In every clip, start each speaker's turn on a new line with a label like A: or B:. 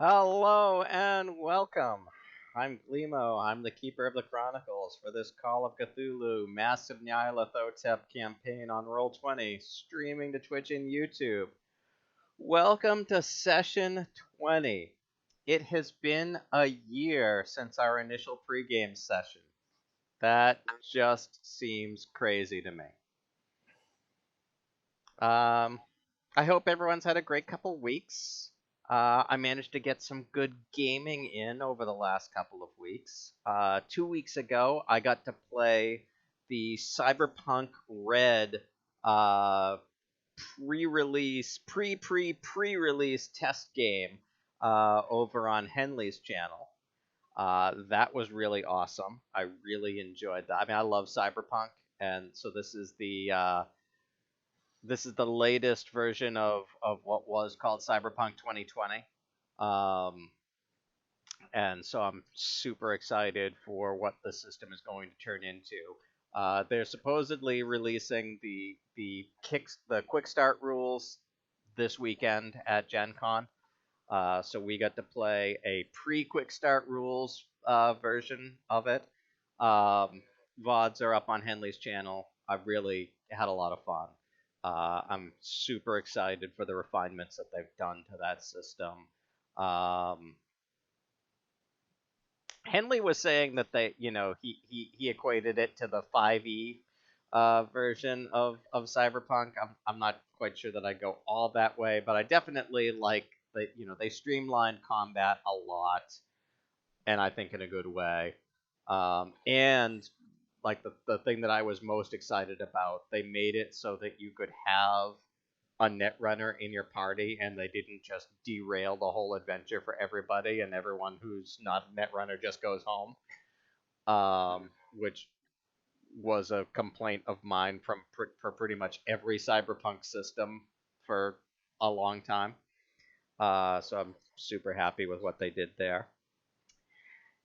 A: Hello and welcome. I'm Glimo. I'm the Keeper of the Chronicles for this Call of Cthulhu massive Nyarlathotep campaign on Roll20, streaming to Twitch and YouTube. Welcome to session 20. It has been a year since our initial pregame session. That just seems crazy to me. I hope everyone's had a great couple weeks. I managed to get some good gaming in over the last couple of weeks. 2 weeks ago, I got to play the Cyberpunk Red pre-release test game over on Henley's channel. That was really awesome. I really enjoyed that. I mean, I love Cyberpunk, and so this is the latest version of what was called Cyberpunk 2020. And so I'm super excited for what the system is going to turn into. They're supposedly releasing the quick start rules this weekend at Gen Con. So we got to play a pre-quick start rules version of it. VODs are up on Henley's channel. I really had a lot of fun. I'm super excited for the refinements that they've done to that system. Henley was saying that he equated it to the 5e version of Cyberpunk. I'm not quite sure that I go all that way, but I definitely like that. They streamlined combat a lot, and I think in a good way. And like the thing that I was most excited about, they made it so that you could have a netrunner in your party, and they didn't just derail the whole adventure for everybody, and everyone who's not a netrunner just goes home. Which was a complaint of mine for pretty much every cyberpunk system for a long time. So I'm super happy with what they did there.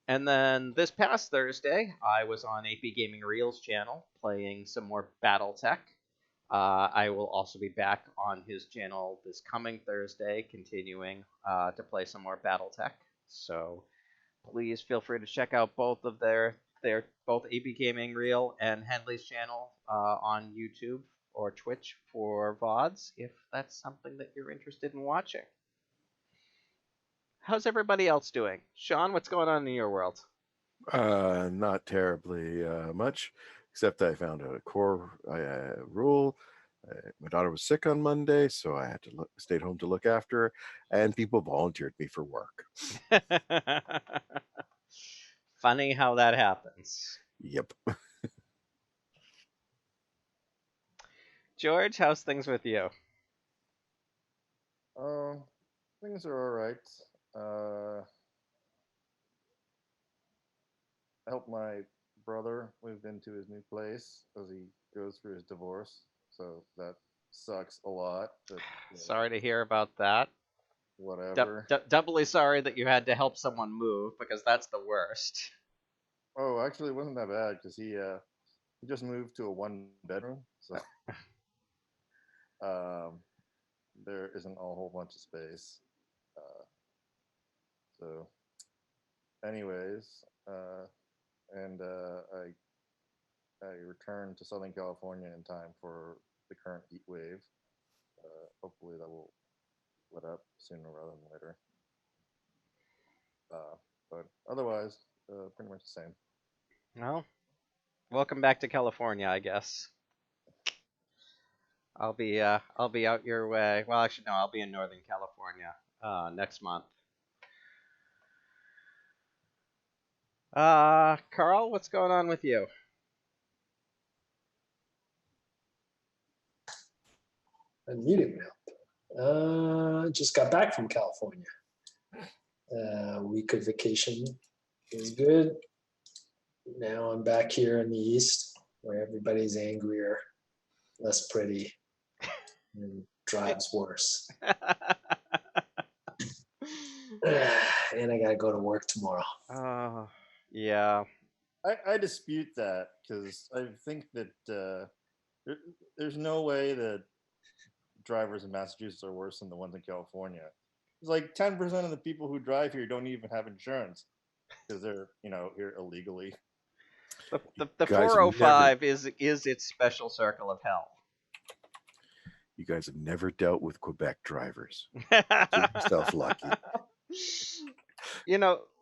A: And then this past Thursday, I was on AP Gaming Reel's channel playing some more BattleTech. I will also be back on his channel this coming Thursday, continuing to play some more BattleTech. So please feel free to check out both of their both AP Gaming Reel and Henley's channel on YouTube or Twitch for VODs if that's something that you're interested in watching. How's everybody else doing? Sean, what's going on in your world?
B: Not terribly much, except I found a core rule. My daughter was sick on Monday, so I had to stay home to look after her, and people volunteered me for work.
A: Funny how that happens.
B: Yep.
A: George, how's things with you?
C: Things are all right. I helped my brother move into his new place as he goes through his divorce, so that sucks a lot. But
A: Sorry to hear about that.
C: whatever.
A: Doubly sorry that you had to help someone move, because that's the worst.
C: Oh, actually, it wasn't that bad because he just moved to a one bedroom, so there isn't a whole bunch of space. So, anyways, and I returned to Southern California in time for the current heat wave. Hopefully, that will let up sooner rather than later. But otherwise, pretty much the same.
A: Well, welcome back to California, I guess. I'll be out your way. Well, actually, no, I'll be in Northern California next month. Carl, what's going on with you?
D: Unmuting now. Just got back from California. Week of vacation is good. Now I'm back here in the East where everybody's angrier, less pretty, and drives worse. And I gotta go to work tomorrow.
A: Yeah.
C: I dispute that because I think that there's no way that drivers in Massachusetts are worse than the ones in California. It's like 10% of the people who drive here don't even have insurance because they're, here illegally.
A: The
B: Guys,
A: 405 is its special circle of hell.
B: You guys have never dealt with Quebec drivers. Consider yourself lucky.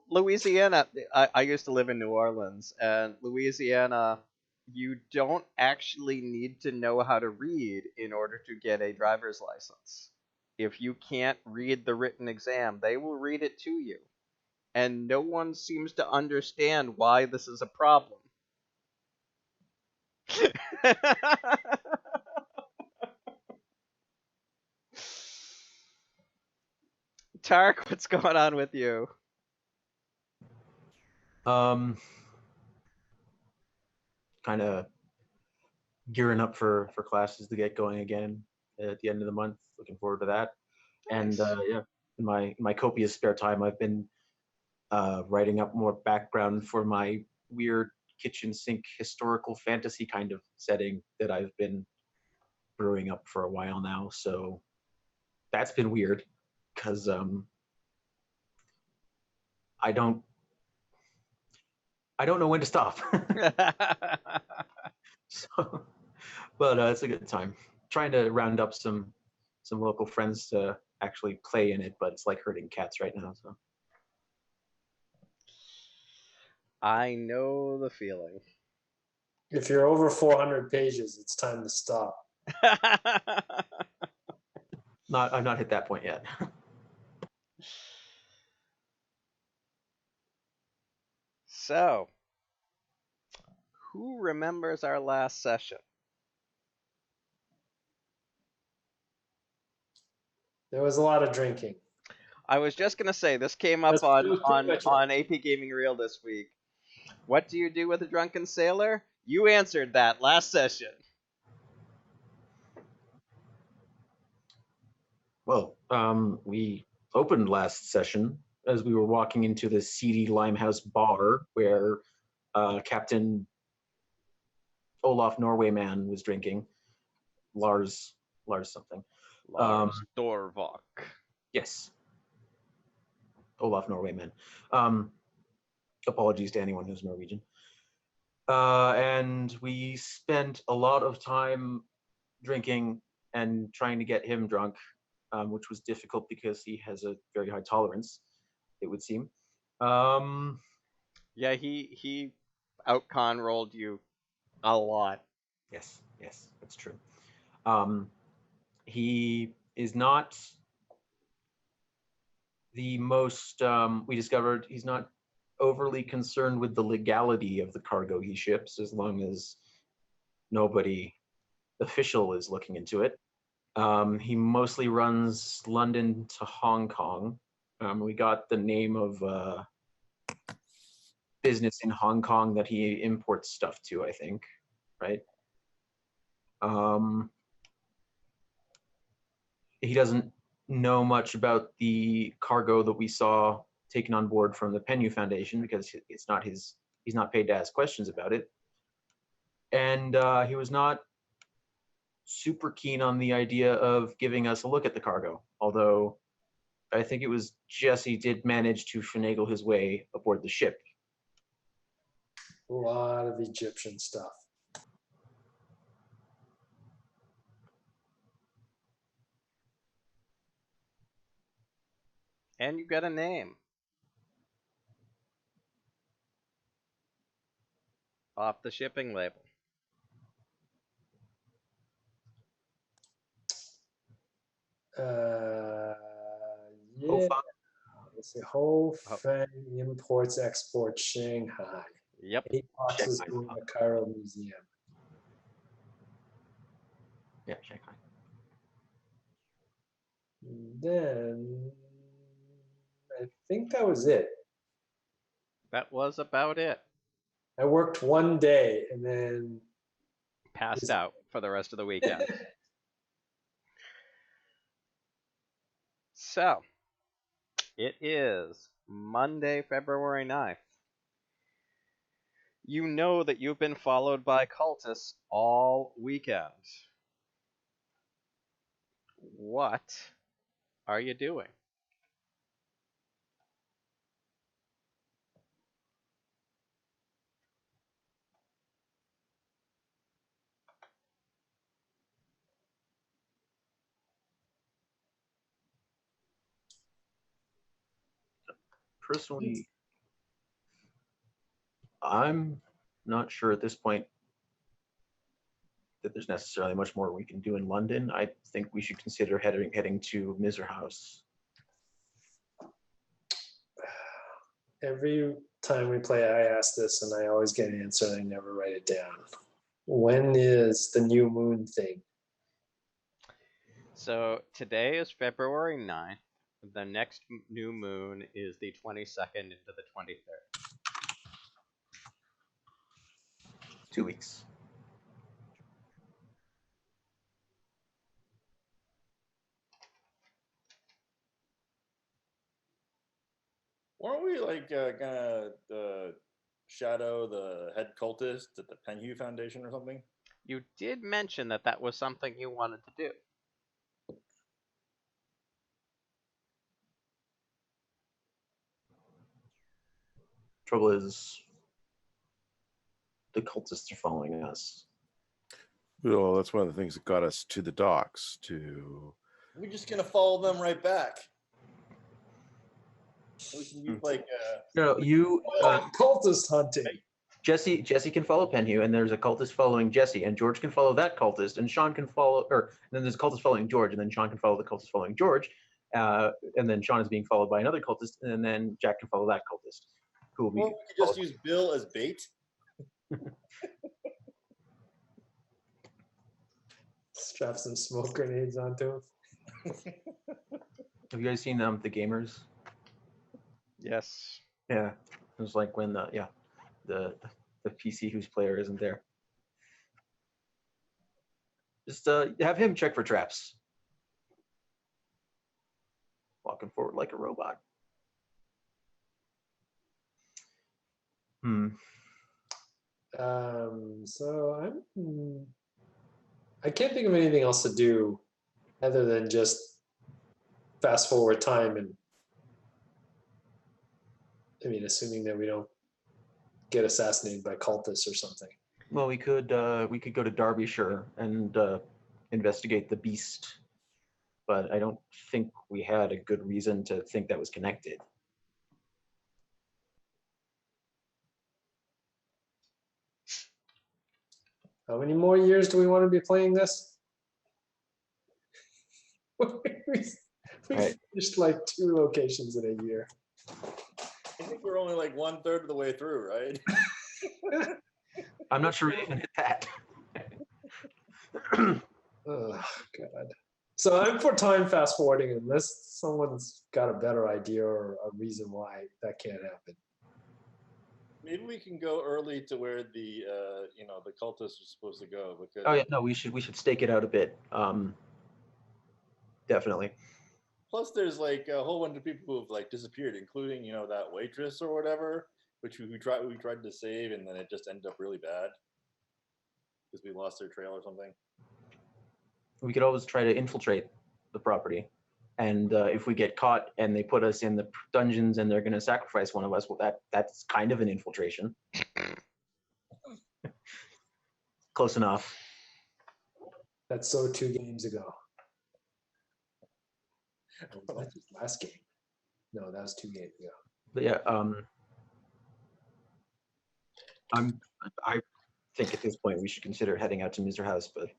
A: Louisiana, I used to live in New Orleans, and Louisiana, you don't actually need to know how to read in order to get a driver's license. If you can't read the written exam, they will read it to you. And no one seems to understand why this is a problem. Tark, what's going on with you?
E: Kind of gearing up for classes to get going again at the end of the month. Looking forward to that.
A: Nice.
E: And yeah, in my copious spare time, I've been writing up more background for my weird kitchen sink historical fantasy kind of setting that I've been brewing up for a while now. So that's been weird because I don't know when to stop. So, but it's a good time. Trying to round up some local friends to actually play in it, but it's like herding cats right now. So
A: I know the feeling.
D: If you're over 400 pages, it's time to stop.
E: I've not hit that point yet.
A: So, who remembers our last session?
D: There was a lot of drinking.
A: I was just gonna say this came up
D: That's
A: on
D: pretty much
A: AP Gaming Reel this week. What do you do with a drunken sailor? You answered that last session.
E: Well, we opened last session as we were walking into the seedy Limehouse bar where Captain Olaf Norwayman was drinking. Lars something.
A: Lars Dorvok.
E: Yes. Olaf Norwayman. Apologies to anyone who's Norwegian. And we spent a lot of time drinking and trying to get him drunk, which was difficult because he has a very high tolerance, it would seem.
A: Yeah, he out-con rolled you a lot.
E: Yes, that's true. He is not the most, we discovered he's not overly concerned with the legality of the cargo he ships as long as nobody official is looking into it. He mostly runs London to Hong Kong. We got the name of business in Hong Kong that he imports stuff to, I think, right? He doesn't know much about the cargo that we saw taken on board from the Pennu Foundation because it's not he's not paid to ask questions about it. And he was not super keen on the idea of giving us a look at the cargo, although I think it was Jesse did manage to finagle his way aboard the ship.
D: A lot of Egyptian stuff.
A: And you got a name. Off the shipping label.
D: Yeah. Let's see. Ho Feng Imports Exports Shanghai.
A: Yep.
D: 8 boxes
E: Shanghai.
D: in the Cairo Museum.
E: Yeah, Shanghai.
D: Then I think that was it.
A: That was about it.
D: I worked one day and then
A: Passed out for the rest of the weekend. So, it is Monday, February 9th. You know that you've been followed by cultists all weekend. What are you doing?
E: Personally, I'm not sure at this point that there's necessarily much more we can do in London. I think we should consider heading to Miser House.
D: Every time we play, I ask this, and I always get an answer, and I never write it down. When is the new moon thing?
A: So today is February 9th. The next new moon is the 22nd into the 23rd.
E: 2 weeks.
C: Weren't we like gonna shadow the head cultist at the Penhew Foundation or something?
A: You did mention that that was something you wanted to do.
E: Trouble is, the cultists are following us.
B: Well, that's one of the things that got us to the docks.
C: We're just gonna follow them right back. We can use like
E: No, you,
D: Cultist hunting.
E: Jesse can follow Penhew, and there's a cultist following Jesse, and George can follow that cultist, and Sean can follow, and then there's a cultist following George, and then Sean can follow the cultist following George, and then Sean is being followed by another cultist, and then Jack can follow that cultist, who will be.
C: we could just use Bill as bait.
D: Strap some smoke grenades onto him.
E: Have you guys seen The Gamers?
A: Yes.
E: Yeah, it was like when the PC whose player isn't there. Just have him check for traps. Walking forward like a robot.
D: So I can't think of anything else to do other than just fast forward time, and I mean, assuming that we don't get assassinated by cultists or something.
E: Well, we could go to Derbyshire and investigate the beast, but I don't think we had a good reason to think that was connected.
D: How many more years do we want to be playing this? we
E: Right.
D: finished like 2 locations in a year.
C: I think we're only like 1/3 of the way through, right?
E: I'm not sure we even hit that.
D: Oh, God. So I'm for time fast forwarding unless someone's got a better idea or a reason why that can't happen.
C: Maybe we can go early to where the the cultists are supposed to go, because
E: Oh yeah, no, we should stake it out a bit. Definitely.
C: plus there's like a whole bunch of people who have like disappeared, including that waitress or whatever, which we tried to save, and then it just ended up really bad because we lost their trail or something.
E: We could always try to infiltrate the property, and if we get caught and they put us in the dungeons and they're going to sacrifice one of us, well, that's kind of an infiltration. Close enough.
D: That's so 2 games ago. Oh, that's just last game. No, that was 2 games ago.
E: But yeah, I think at this point we should consider heading out to Miser House, but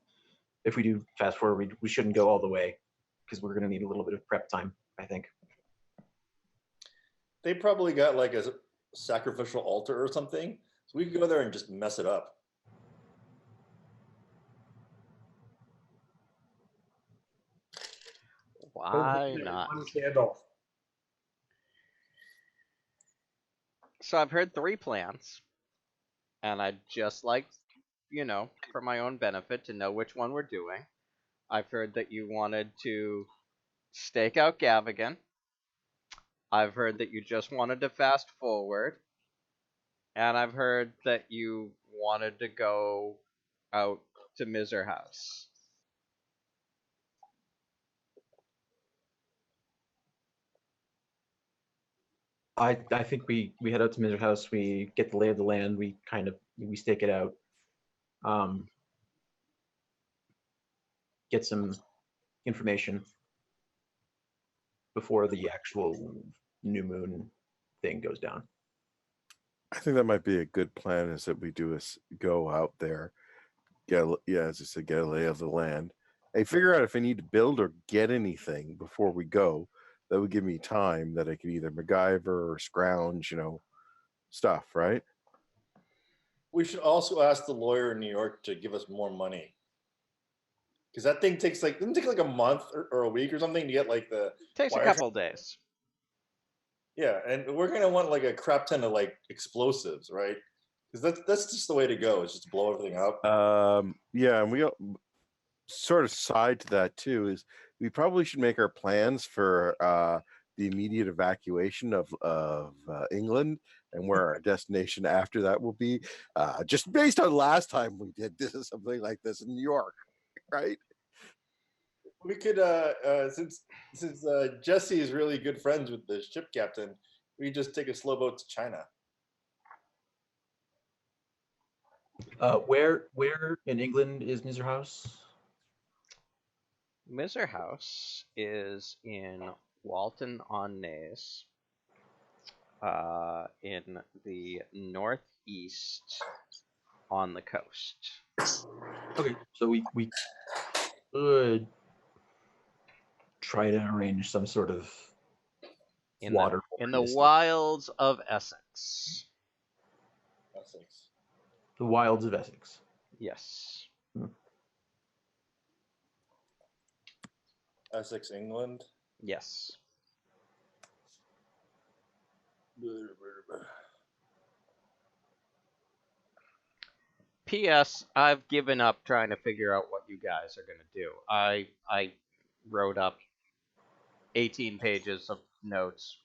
E: if we do fast forward, we shouldn't go all the way because we're going to need a little bit of prep time, I think.
C: They probably got like a sacrificial altar or something, so we could go there and just mess it up.
A: Why not?
D: 1 candle.
A: So I've heard 3 plans, and I'd just like, for my own benefit, to know which one we're doing. I've heard that you wanted to stake out Gavigan. I've heard that you just wanted to fast forward. And I've heard that you wanted to go out to Miser House.
E: I think we head out to Miser House, we get the lay of the land, we stake it out. Get some information before the actual new moon thing goes down.
B: I think that might be a good plan. Is that we go out there, as I said, get a lay of the land. Hey, figure out if I need to build or get anything before we go. That would give me time that I could either MacGyver or scrounge, stuff, right?
C: We should also ask the lawyer in New York to give us more money. Because that thing doesn't take like a month or a week or something to get like the
A: Takes a
C: wire
A: couple days.
C: Yeah, and we're gonna want like a crap ton of like explosives, right? Because that's just the way to go. Is just blow everything up.
B: Yeah, and we sort of side to that too. Is we probably should make our plans for the immediate evacuation of England and where our destination after that will be, just based on last time we did something like this in New York, right?
C: We could, since Jesse is really good friends with the ship captain, we just take a slow boat to China.
E: Where in England is Miser House?
A: Miser House is in Walton on Naze, in the northeast on the coast.
E: Okay, so we could try to arrange some sort of
A: In
E: water
A: the wilds of Essex.
C: Essex.
E: The wilds of Essex.
A: Yes.
C: Essex, England.
A: Yes. P.S. I've given up trying to figure out what you guys are going to do. I wrote up 18 pages of notes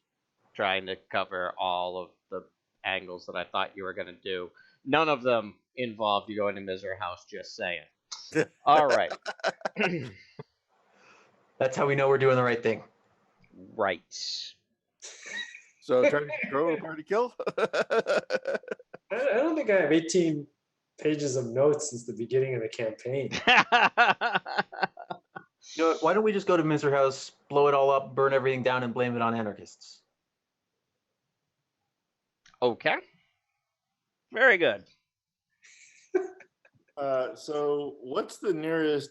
A: trying to cover all of the angles that I thought you were going to do. None of them involved you going to Miser House, just saying. All right.
E: That's how we know we're doing the right thing.
A: Right.
B: So trying to control a party kill.
D: I don't think I have 18 pages of notes since the beginning of the campaign.
E: You know what, why don't we just go to Miser House, blow it all up, burn everything down, and blame it on anarchists?
A: Okay. Very good.
C: So what's the nearest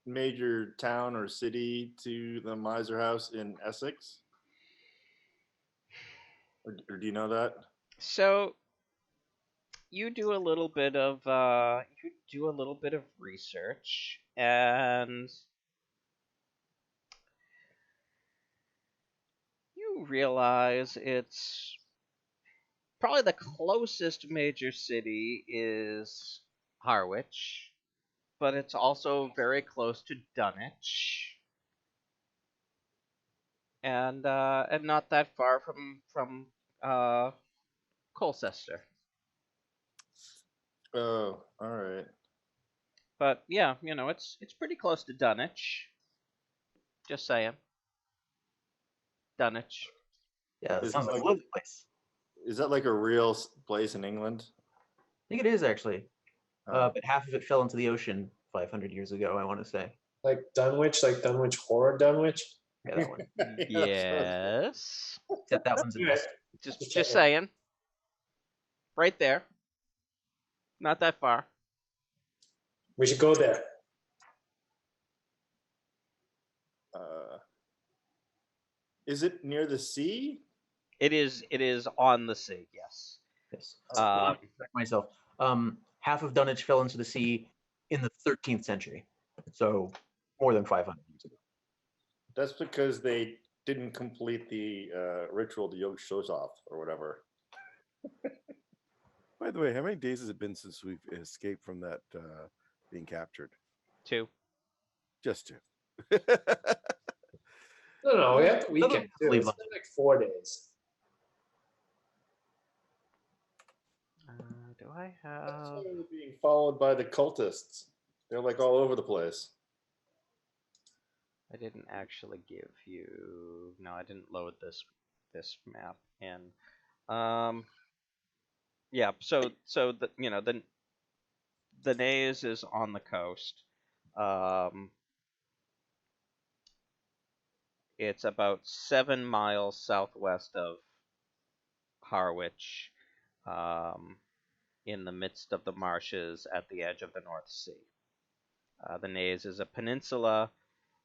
C: major town or city to the Miser House in Essex? Or do you know that?
A: So you do a little bit of research, and you realize it's probably the closest major city is Harwich, but it's also very close to Dunwich, and not that far from Colchester.
C: Oh, all right.
A: But yeah, it's pretty close to Dunwich. Just saying. Dunwich.
E: Yeah, that
C: Is
E: sounds
C: it
E: like a
C: like-
E: lovely place.
C: Is that like a real place in England?
E: I think it is actually.
C: Oh.
E: But half of it fell into the ocean 500 years ago, I want to say.
D: Like Dunwich Horror Dunwich.
E: Yeah, that one.
A: Yes.
E: Except that one's a
D: Right.
E: mess.
A: Just saying. Right there. Not that far.
D: We should go there.
C: Is it near the sea?
A: It is on the sea, yes.
E: Yes.
A: Uh,
E: Correct myself. Half of Dunwich fell into the sea in the 13th century. So more than 500 years ago.
C: That's because they didn't complete the ritual to yoke shows off or whatever.
B: By the way, how many days has it been since we've escaped from that being captured?
A: 2.
B: Just 2.
D: No, we have the weekend too.
E: Leave
D: It's
E: London.
D: been like 4 days.
A: Do I
C: That's
A: have?
C: why we're being followed by the cultists. They're like all over the place.
A: I didn't actually give you. No, I didn't load this map in. Yeah. So the Naze is on the coast. It's about 7 miles southwest of Harwich, in the midst of the marshes at the edge of the North Sea. The Naze is a peninsula.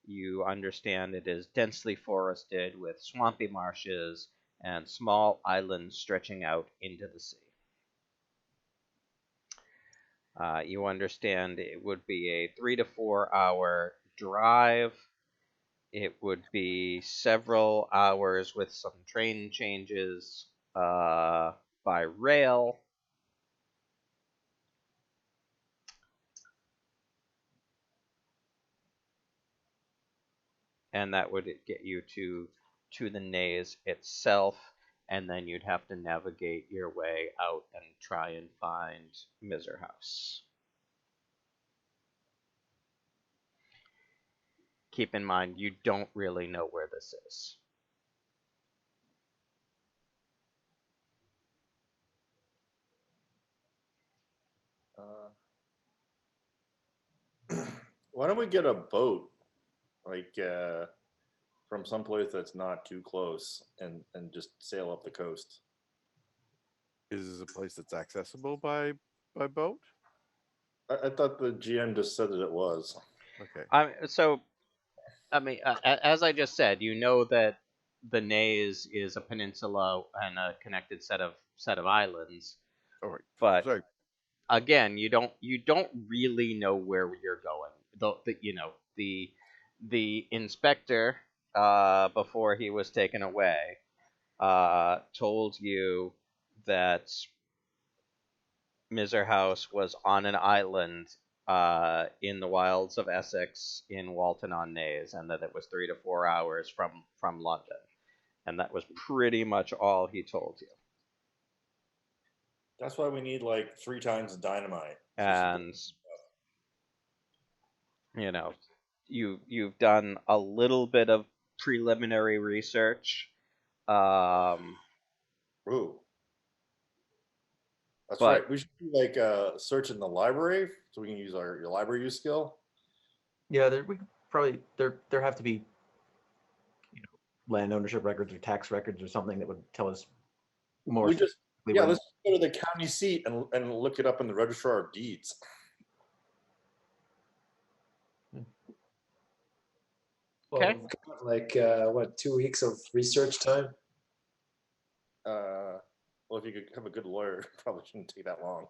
A: You understand it is densely forested with swampy marshes and small islands stretching out into the sea. You understand it would be a 3 to 4 hour drive. It would be several hours with some train changes by rail. And that would get you to the Naze itself, and then you'd have to navigate your way out and try and find Miser House. Keep in mind, you don't really know where this is.
C: Why don't we get a boat, like from someplace that's not too close, and just sail up the coast?
B: Is this a place that's accessible by boat?
C: I thought the GM just said that it was.
B: Okay.
A: As I just said, you know that the Naze is a peninsula and a connected set of islands.
B: All right.
A: But
B: Sorry.
A: again, you don't really know where you're going. The inspector, before he was taken away, told you that Miser House was on an island in the wilds of Essex in Walton on Naze, and that it was 3 to 4 hours from London, and that was pretty much all he told you.
C: That's why we need like 3 times the dynamite.
A: And you've done a little bit of preliminary research.
C: Ooh. That's
A: But-
C: right. We should do like a search in the library so we can use your library use skill.
E: Yeah, we probably there have to be land ownership records or tax records or something that would tell us more.
C: Let's go to the county seat and look it up in the registrar of deeds.
A: Okay.
D: Well, like 2 weeks of research time?
C: Well, if you could have a good lawyer, it probably shouldn't take that long.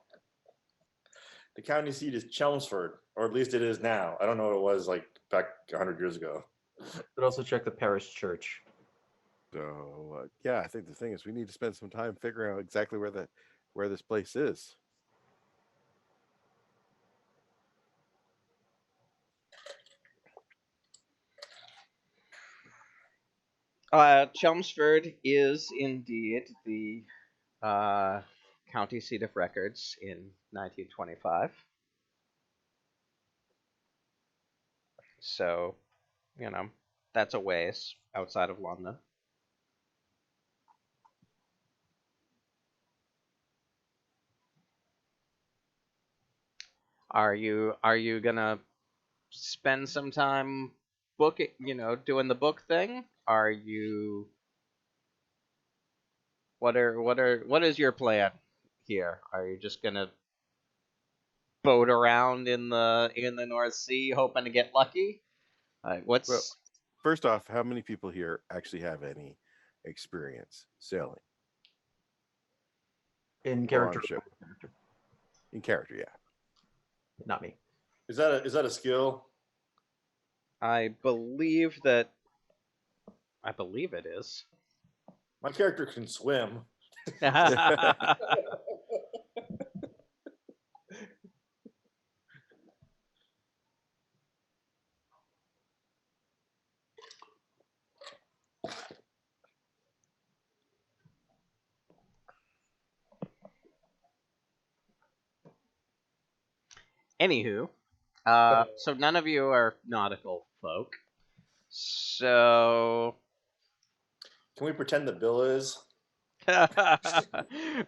C: The county seat is Chelmsford, or at least it is now. I don't know what it was like back 100 years ago.
E: But also check the parish church.
B: So yeah, I think the thing is we need to spend some time figuring out exactly where this place is.
A: Chelmsford is indeed the county seat of records in 1925. So, that's a ways outside of London. Are you gonna spend some time booking, doing the book thing? Are you? What is your plan here? Are you just gonna boat around in the North Sea hoping to get lucky? What's
B: Well, first off, how many people here actually have any experience sailing
E: In
B: Or
E: character.
B: on ship? In character? Yeah.
E: Not me.
C: Is that a skill?
A: I believe it is.
C: My character can swim.
A: Anywho, so none of you are nautical folk. So
C: Can we pretend that Bill is?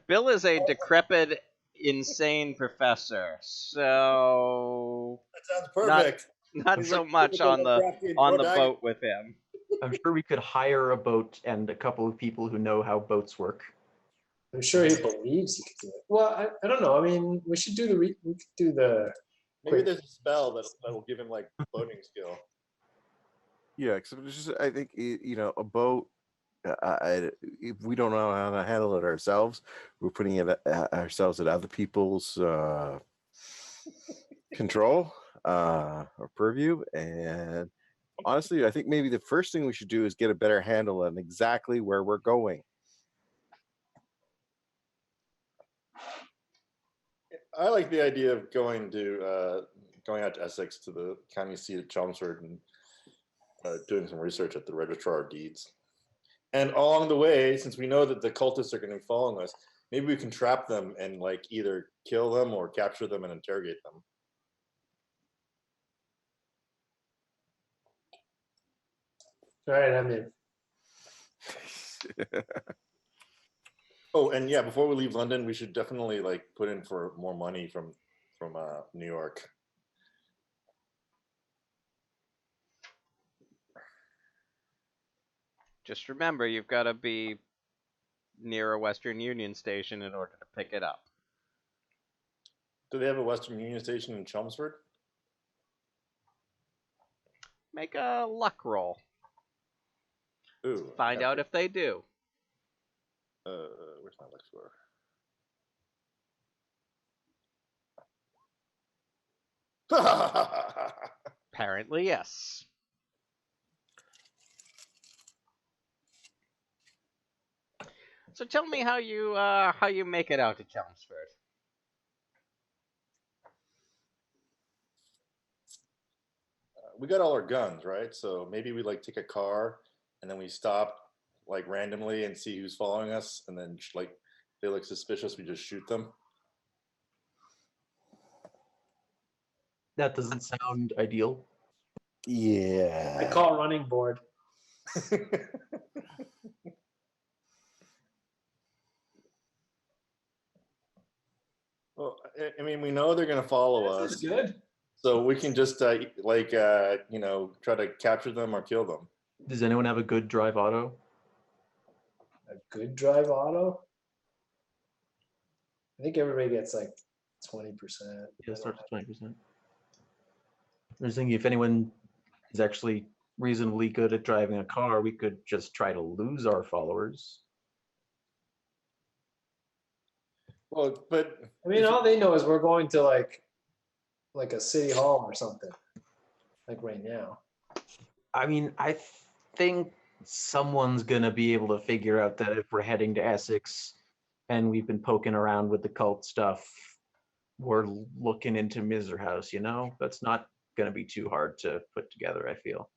A: Bill is a decrepit, insane professor. So
C: That sounds perfect.
A: not so much on the boat with him.
E: I'm sure we could hire a boat and a couple of people who know how boats work.
D: I'm sure he believes he could do it. Well, I don't know. I mean, we should do we could do the.
C: Maybe
D: quick-
C: there's a spell that will give him like floating skill.
B: Yeah, because I think a boat. If we don't know how to handle it ourselves, we're putting it ourselves at other people's control or purview. And honestly, I think maybe the first thing we should do is get a better handle on exactly where we're going.
C: I like the idea of going out to Essex to the county seat of Chelmsford and doing some research at the Registrar of Deeds. And along the way, since we know that the cultists are going to be following us, maybe we can trap them and like either kill them or capture them and interrogate them.
D: All right, I'm in.
C: Oh, and yeah, before we leave London, we should definitely like put in for more money from New York.
A: Just remember, you've got to be near a Western Union station in order to pick it up.
C: Do they have a Western Union station in Chelmsford?
A: Make a luck roll.
C: Ooh,
A: Find out if they do.
C: Where's my luck score?
A: Apparently, yes. So tell me how you make it out to Chelmsford.
C: We got all our guns, right? So maybe we like take a car and then we stop like randomly and see who's following us, and then like they look suspicious, we just shoot them.
E: That doesn't sound ideal.
B: Yeah.
D: I call running board.
C: Well, I mean, we know they're gonna follow
D: This
C: us,
D: is good.
C: so we can just try to capture them or kill them.
E: Does anyone have a good drive auto?
D: A good drive auto. I think everybody gets like 20%.
E: Yeah, starts at 20%. I was thinking if anyone is actually reasonably good at driving a car, we could just try to lose our followers.
C: Well, but
D: I mean, all they know is we're going to like a city hall or something, like right now.
E: I mean, I think someone's gonna be able to figure out that if we're heading to Essex and we've been poking around with the cult stuff, we're looking into Miser House, That's not gonna be too hard to put together, I feel.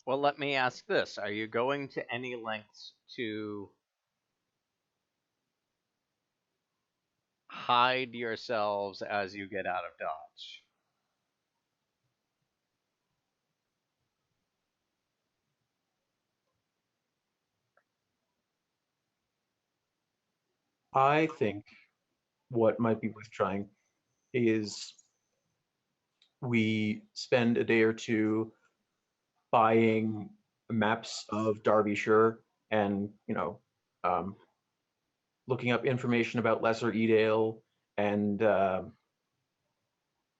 A: Well, let me ask this. Are you going to any lengths to hide yourselves as you get out of Dodge?
E: I think what might be worth trying is we spend a day or two buying maps of Derbyshire and um, looking up information about Lesser Edale and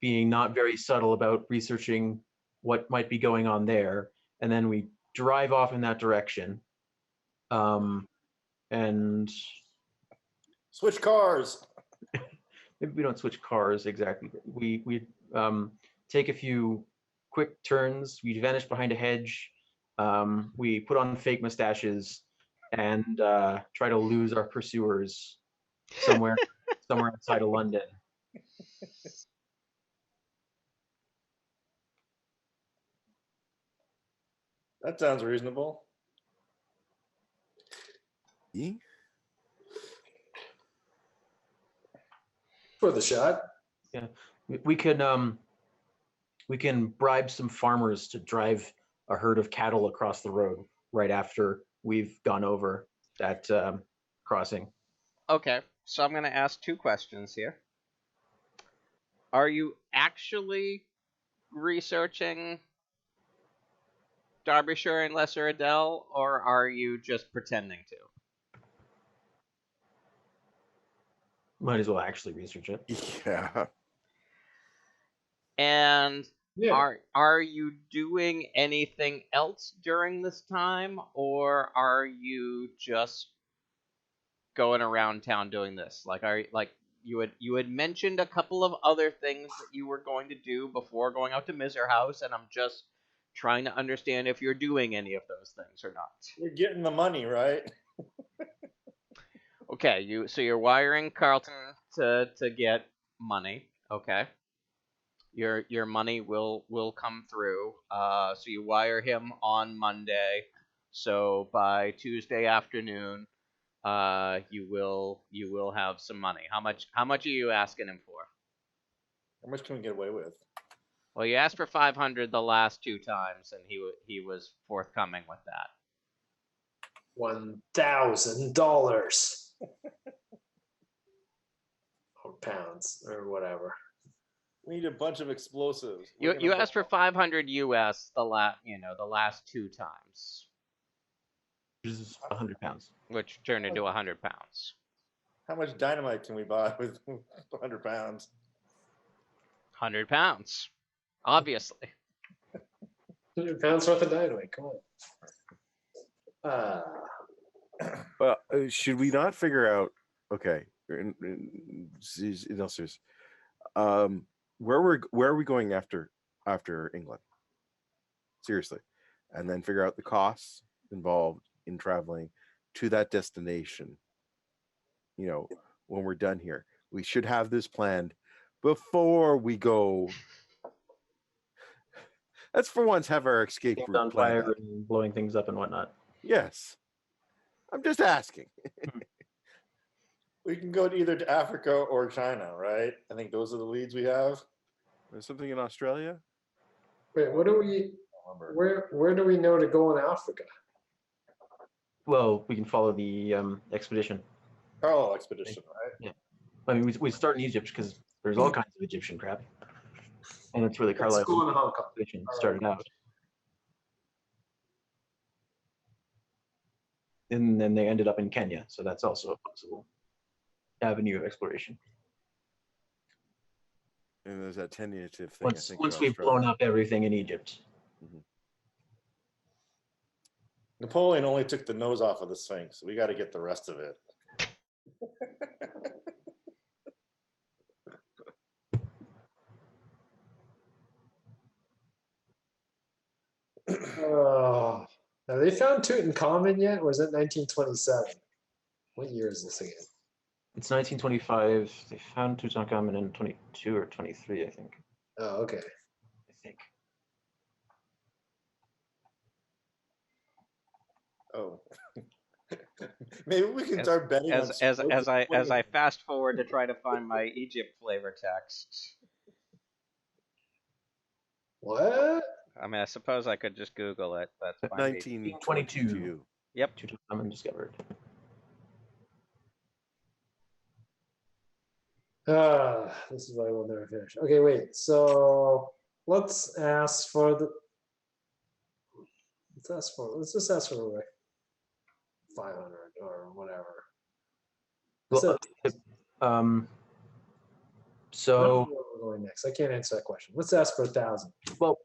E: being not very subtle about researching what might be going on there, and then we drive off in that direction. And
C: switch cars.
E: maybe we don't switch cars exactly. We take a few quick turns. We vanish behind a hedge. We put on fake mustaches and try to lose our pursuers somewhere outside of London.
C: That sounds reasonable.
B: Yeah.
D: For the shot.
E: Yeah, we can bribe some farmers to drive a herd of cattle across the road right after we've gone over that crossing.
A: Okay, so I'm going to ask two questions here. Are you actually researching Derbyshire and Lesser Adele, or are you just pretending to?
E: Might as well actually research it.
B: Yeah.
A: And
D: Yeah.
A: are you doing anything else during this time, or are you just going around town doing this? Like, you had mentioned a couple of other things that you were going to do before going out to Miser House, and I'm just trying to understand if you're doing any of those things or not.
C: You're getting the money, right?
A: Okay, you're wiring Carlton to get money. Okay. Your money will come through. So you wire him on Monday. So by Tuesday afternoon, you will have some money. How much are you asking him for?
C: How much can we get away with?
A: Well, you asked for 500 the last 2 times, and he was forthcoming with that.
D: $1,000 or pounds or whatever.
C: We need a bunch of explosives.
A: You asked for 500 US the last 2 times,
E: Which is 100 pounds.
A: which turned into 100 pounds.
C: How much dynamite can we buy with 100 pounds?
A: 100 pounds, obviously.
D: 100 pounds worth of dynamite. Come on.
B: Well, should we not figure out? Okay, where are we going after England? Seriously, and then figure out the costs involved in traveling to that destination. You know, when we're done here, we should have this planned before we go. Let's for once have our escape
E: Things
B: route
E: on
B: planned
E: fire
B: out.
E: and blowing things up and whatnot.
B: Yes, I'm just asking.
C: We can go either to Africa or China, right? I think those are the leads we have.
B: There's something in Australia.
D: Wait, what do we? Where do we know to go in Africa?
E: Well, we can follow the expedition.
C: Carlo expedition, right?
E: Yeah. I mean, we start in Egypt because there's all kinds of Egyptian crap. And that's where the
D: Let's
E: Carlisle
D: go in Hong Kong.
E: expedition started out. And then they ended up in Kenya, so that's also a possible avenue of exploration.
B: And there's that tentative thing.
E: Once we've blown up everything in Egypt.
B: Mhm.
C: Napoleon only took the nose off of the Sphinx. We got to get the rest of it.
D: Oh, have they found Tutankhamun yet, or is it 1927? What year is this again?
E: It's 1925. They found Tutankhamun in 22 or 23, I think.
D: Oh, okay.
E: I think.
C: Oh. Maybe we can start betting on
A: As I fast forward to try to find my Egypt flavor text.
D: What?
A: I mean, I suppose I could just Google it, but
B: 1922.
A: Yep.
E: Tutankhamun discovered.
D: This is why we'll never finish. Okay, wait. So let's ask for the. Let's just ask for like 500 or whatever.
E: Well, so
D: where we're going next. I can't answer that question. Let's ask for 1,000.
E: well,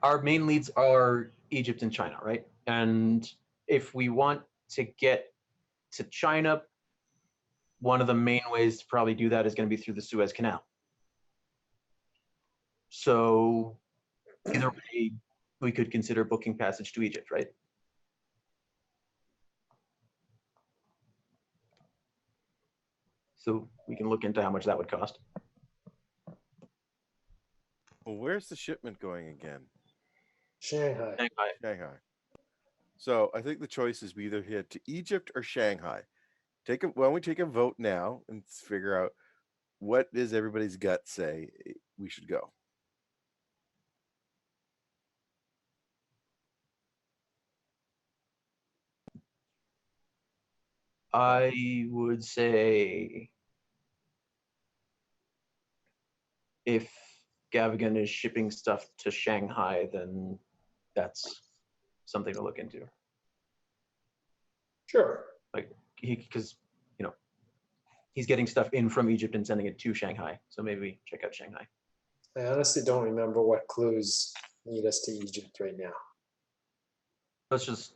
E: our main leads are Egypt and China, right? And if we want to get to China, one of the main ways to probably do that is going to be through the Suez Canal. So either way, we could consider booking passage to Egypt, right? So we can look into how much that would cost.
B: Well, where's the shipment going again?
D: Shanghai.
B: Shanghai. So I think the choice is we either head to Egypt or Shanghai. Why don't we take a vote now and figure out what does everybody's gut say we should go?
E: I would say if Gavigan is shipping stuff to Shanghai, then that's something to look into.
D: Sure.
E: Because he's getting stuff in from Egypt and sending it to Shanghai. So maybe we check out Shanghai.
D: I honestly don't remember what clues lead us to Egypt right now.
E: Let's just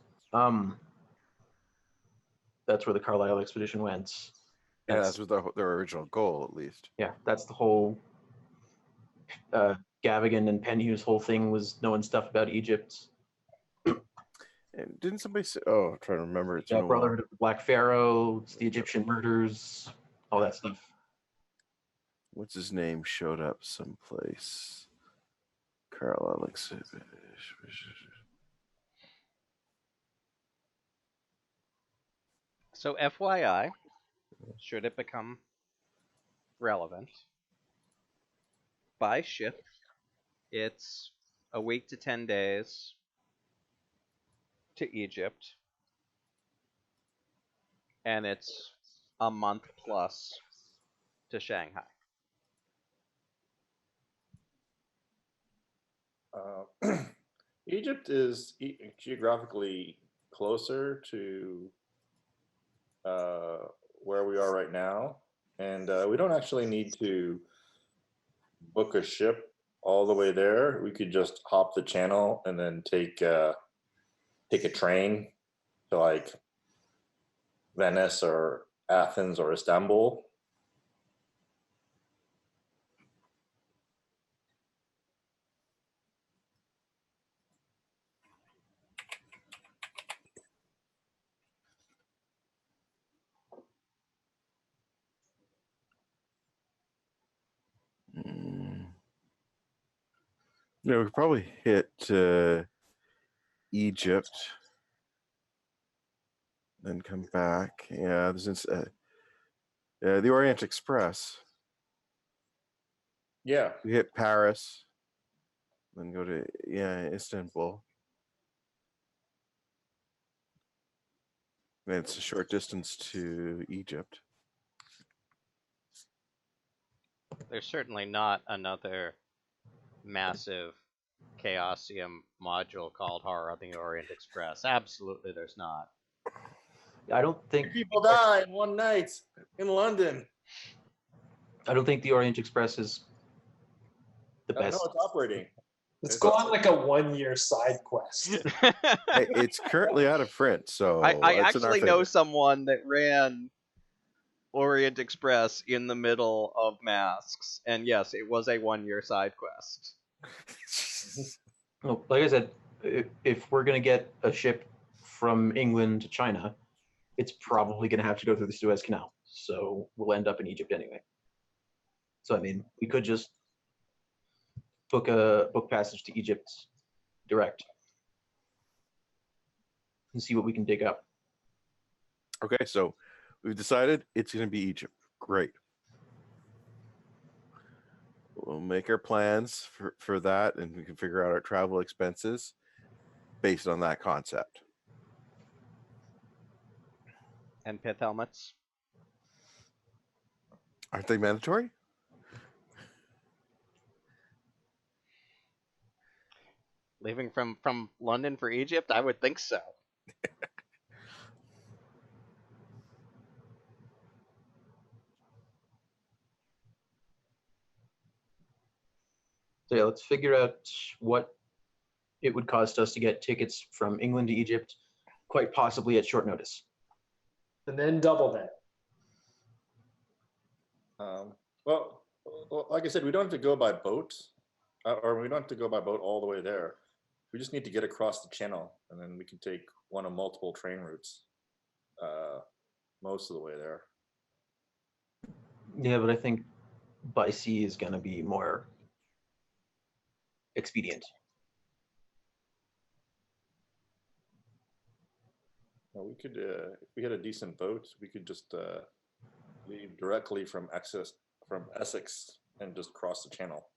E: that's where the Carlisle expedition went.
B: Yeah, that's what their original goal, at least.
E: Yeah, that's the whole Gavigan and Penhue's whole thing was knowing stuff about Egypt.
B: And didn't somebody say? Oh, I'm trying to remember. It's been a while.
E: Brotherhood of the Black Pharaoh, it's the Egyptian murders, all that stuff.
B: What's his name? Showed up someplace. Carlisle exhibit.
A: So FYI, should it become relevant, by ship, it's a week to 10 days to Egypt, and it's a month plus to Shanghai.
C: Egypt is geographically closer to where we are right now, and we don't actually need to book a ship all the way there. We could just hop the channel and then take a train to like Venice or Athens or Istanbul.
B: We could probably hit Egypt, then come back. Yeah, there's the Orient Express.
C: Yeah.
B: We hit Paris, then go to Istanbul. And it's a short distance to Egypt.
A: There's certainly not another massive Chaosium module called Horror on the Orient Express. Absolutely, there's not.
E: I don't think
C: People die in one night in London.
E: I don't think the Orient Express is the best.
C: No, it's operating.
D: Let's go on like a 1-year side quest.
B: It's currently out of print, so
A: I
B: it's in our
A: actually know
B: favor.
A: someone that ran Orient Express in the middle of Masks, and yes, it was a 1-year side quest.
E: Well, like I said, if we're going to get a ship from England to China, it's probably going to have to go through the Suez Canal. So we'll end up in Egypt anyway. So, I mean, we could just book passage to Egypt direct and see what we can dig up.
B: Okay, so we've decided it's going to be Egypt. Great. We'll make our plans for that, and we can figure out our travel expenses based on that concept.
A: And pith helmets.
B: Aren't they mandatory?
A: Leaving from London for Egypt? I would think so.
E: So yeah, let's figure out what it would cost us to get tickets from England to Egypt, quite possibly at short notice.
D: And then double that.
C: Well, like I said, we don't have to go by boat, or we don't have to go by boat all the way there. We just need to get across the channel, and then we can take one of multiple train routes most of the way there.
E: Yeah, but I think by sea is going to be more expedient.
C: Well, we could, if we had a decent boat, we could just leave directly from Essex and just cross the channel.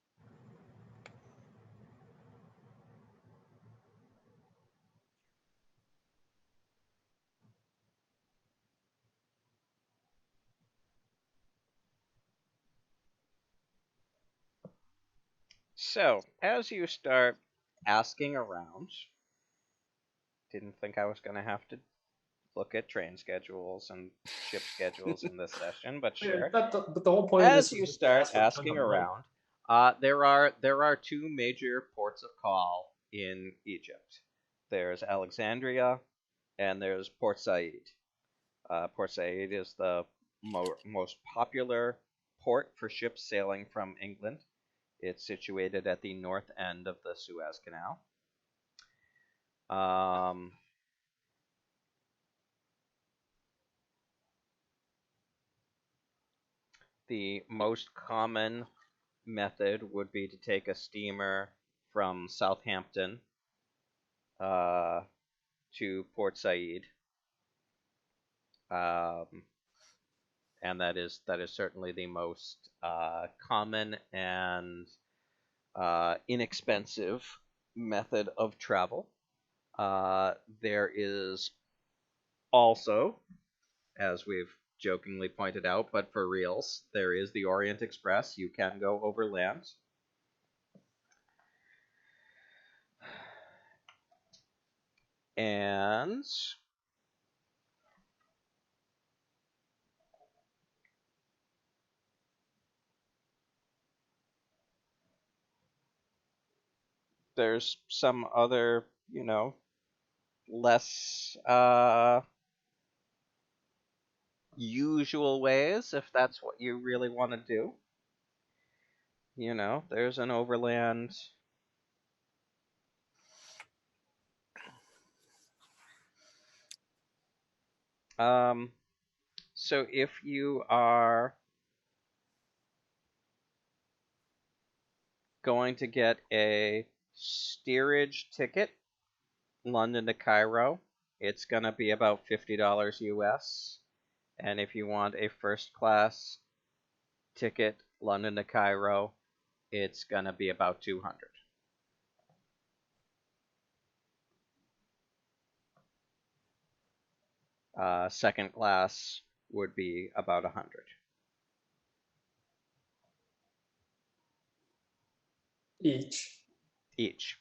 A: So, as you start asking around, didn't think I was going to have to look at train schedules and ship schedules in this session, but sure.
D: But the whole point of
A: As
D: this
A: you
D: is to
A: start
D: ask what
A: asking
D: kind of money.
A: around, there are two major ports of call in Egypt. There's Alexandria, and there's Port Said. Port Said is the most popular port for ships sailing from England. It's situated at the north end of the Suez Canal. The most common method would be to take a steamer from Southampton to Port Said, and that is certainly the most common and inexpensive method of travel. There is also, as we've jokingly pointed out, but for reals, there is the Orient Express. You can go overland. And there's some other, less usual ways, if that's what you really want to do. There's an overland. So if you are going to get a steerage ticket, London to Cairo, it's going to be about $50 US. And if you want a first class ticket, London to Cairo, it's going to be about 200. Second class would be about 100. Each.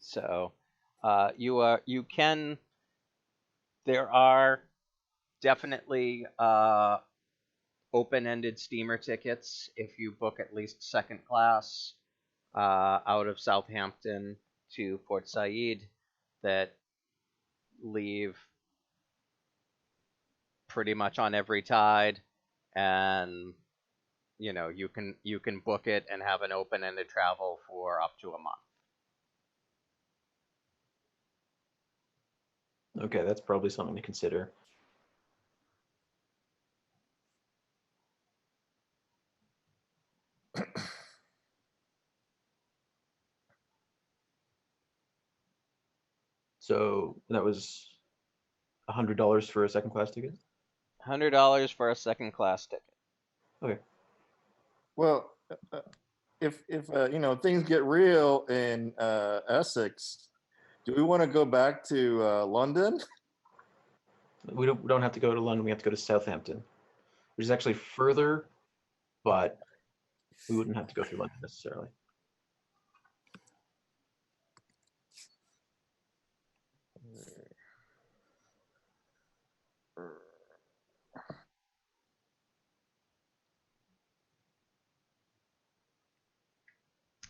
A: So, there are definitely open-ended steamer tickets if you book at least second class out of Southampton to Port Said that leave pretty much on every tide, and you can book it and have an open-ended travel for up to a month.
E: Okay, that's probably something to consider. So that was $100 for a second class ticket?
A: $100 for a second class ticket.
E: Okay.
C: Well, if things get real in Essex, do we want to go back to London?
E: We don't have to go to London. We have to go to Southampton, which is actually further, but we wouldn't have to go through London necessarily.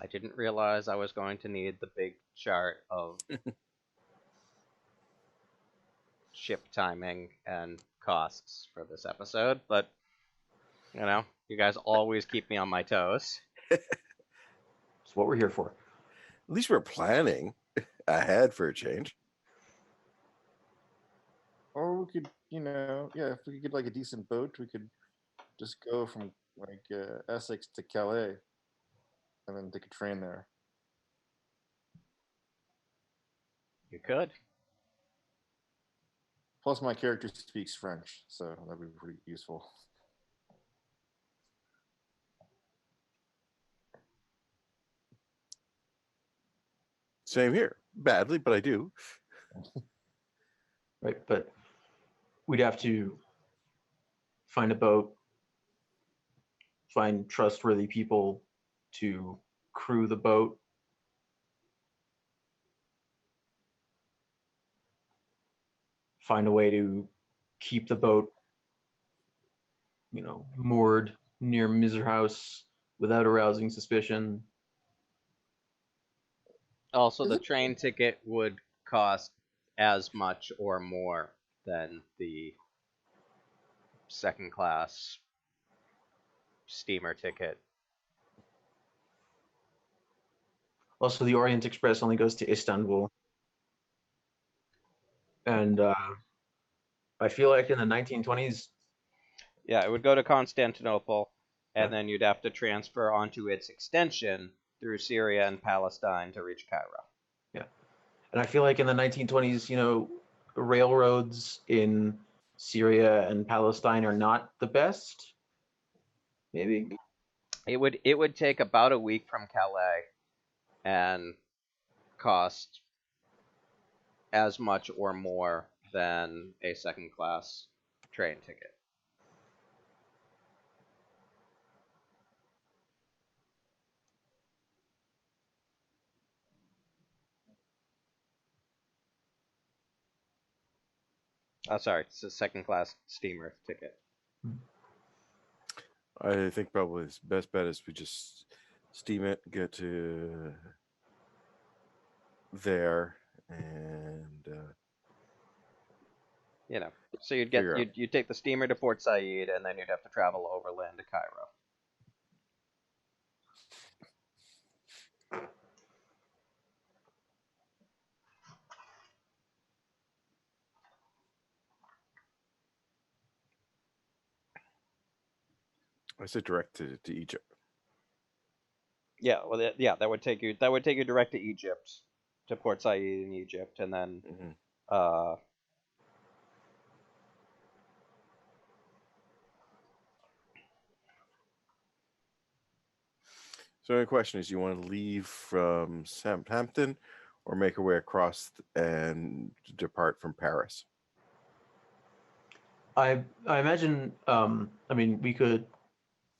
A: I didn't realize I was going to need the big chart of ship timing and costs for this episode, but you guys always keep me on my toes.
E: That's what we're here for.
B: At least we're planning ahead for a change.
C: Or we could, if we could get like a decent boat, we could just go from like Essex to Calais and then take a train there.
A: You could.
C: Plus, my character speaks French, so that'd be pretty useful.
B: Same here. Badly, but I do.
E: Right, but we'd have to find a boat, find trustworthy people to crew the boat. Find a way to keep the boat, moored near Miser House without arousing suspicion.
A: Also,
C: Is
A: the
C: it-
A: train ticket would cost as much or more than the second class steamer ticket.
E: Also, the Orient Express only goes to Istanbul. And I feel like in the 1920s,
A: Yeah, it would go to Constantinople, and
E: Yeah.
A: then you'd have to transfer onto its extension through Syria and Palestine to reach Cairo.
E: and I feel like in the 1920s, railroads in Syria and Palestine are not the best. Maybe.
A: It would take about a week from Calais and cost as much or more than a second class train ticket. Sorry, it's a second class steamer ticket.
B: I think probably the best bet is we just steam it, get to there, and
A: So
B: Figure out.
A: you'd take the steamer to Port Said, and then you'd have to travel overland to Cairo.
B: I said direct to Egypt.
A: Yeah, well, that would take you direct to Egypt, to Port Said in Egypt, and then
B: Mhm. So the question is, you want to leave from Southampton or make our way across and depart from Paris?
E: I imagine. I mean, we could.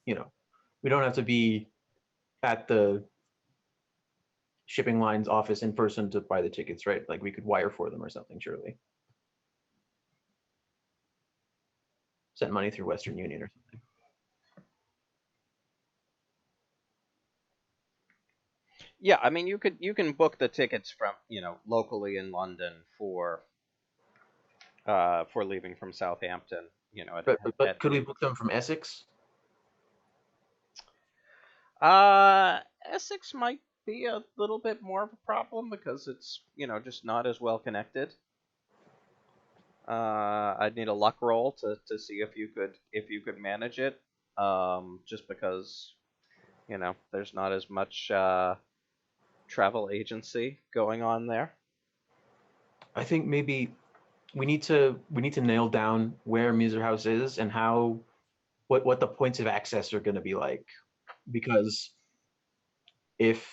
E: We don't have to be at the shipping line's office in person to buy the tickets, right? Like we could wire for them or something, surely. Send money through Western Union or something.
A: Yeah, I mean, you can book the tickets from locally in London for leaving from Southampton.
E: But could we book them from Essex?
A: Essex might be a little bit more of a problem because it's just not as well connected. I'd need a luck roll to see if you could manage it. Just because there's not as much travel agency going on there.
E: I think maybe we need to nail down where Miser House is and what the points of access are going to be like, because if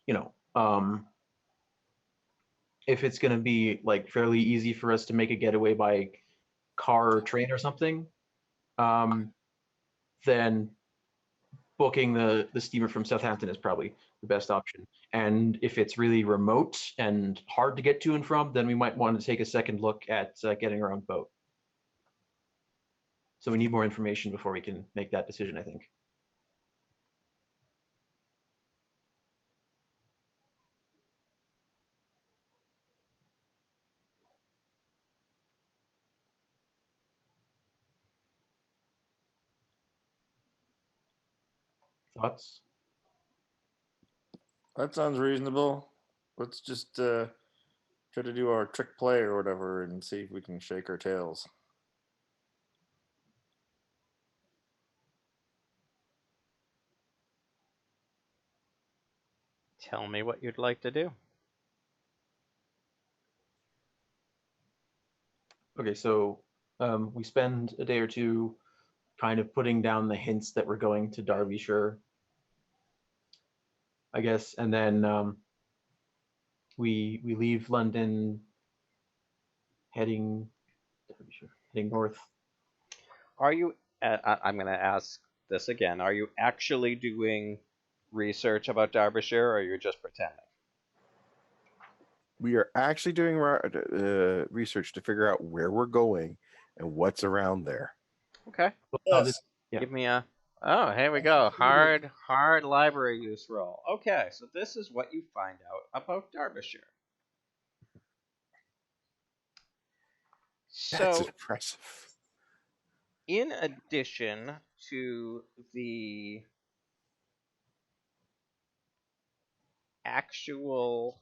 E: you know if it's going to be like fairly easy for us to make a getaway by car or train or something, then booking the steamer from Southampton is probably the best option. And if it's really remote and hard to get to and from, then we might want to take a second look at getting our own boat. So we need more information before we can make that decision, I think. Thoughts?
C: That sounds reasonable. Let's just try to do our trick play or whatever and see if we can shake our tails.
A: Tell me what you'd like to do.
E: Okay, so we spend a day or two kind of putting down the hints that we're going to Derbyshire, I guess, and then we leave London, heading north.
A: Are you? I'm going to ask this again. Are you actually doing research about Derbyshire, or are you just pretending?
B: We are actually doing research to figure out where we're going and what's around there.
A: Okay.
C: Yes.
E: Yeah.
A: Give me a. Oh, here we go. Hard library use roll. Okay, so this is what you find out about Derbyshire.
B: That's
A: So,
B: impressive.
A: in addition to the actual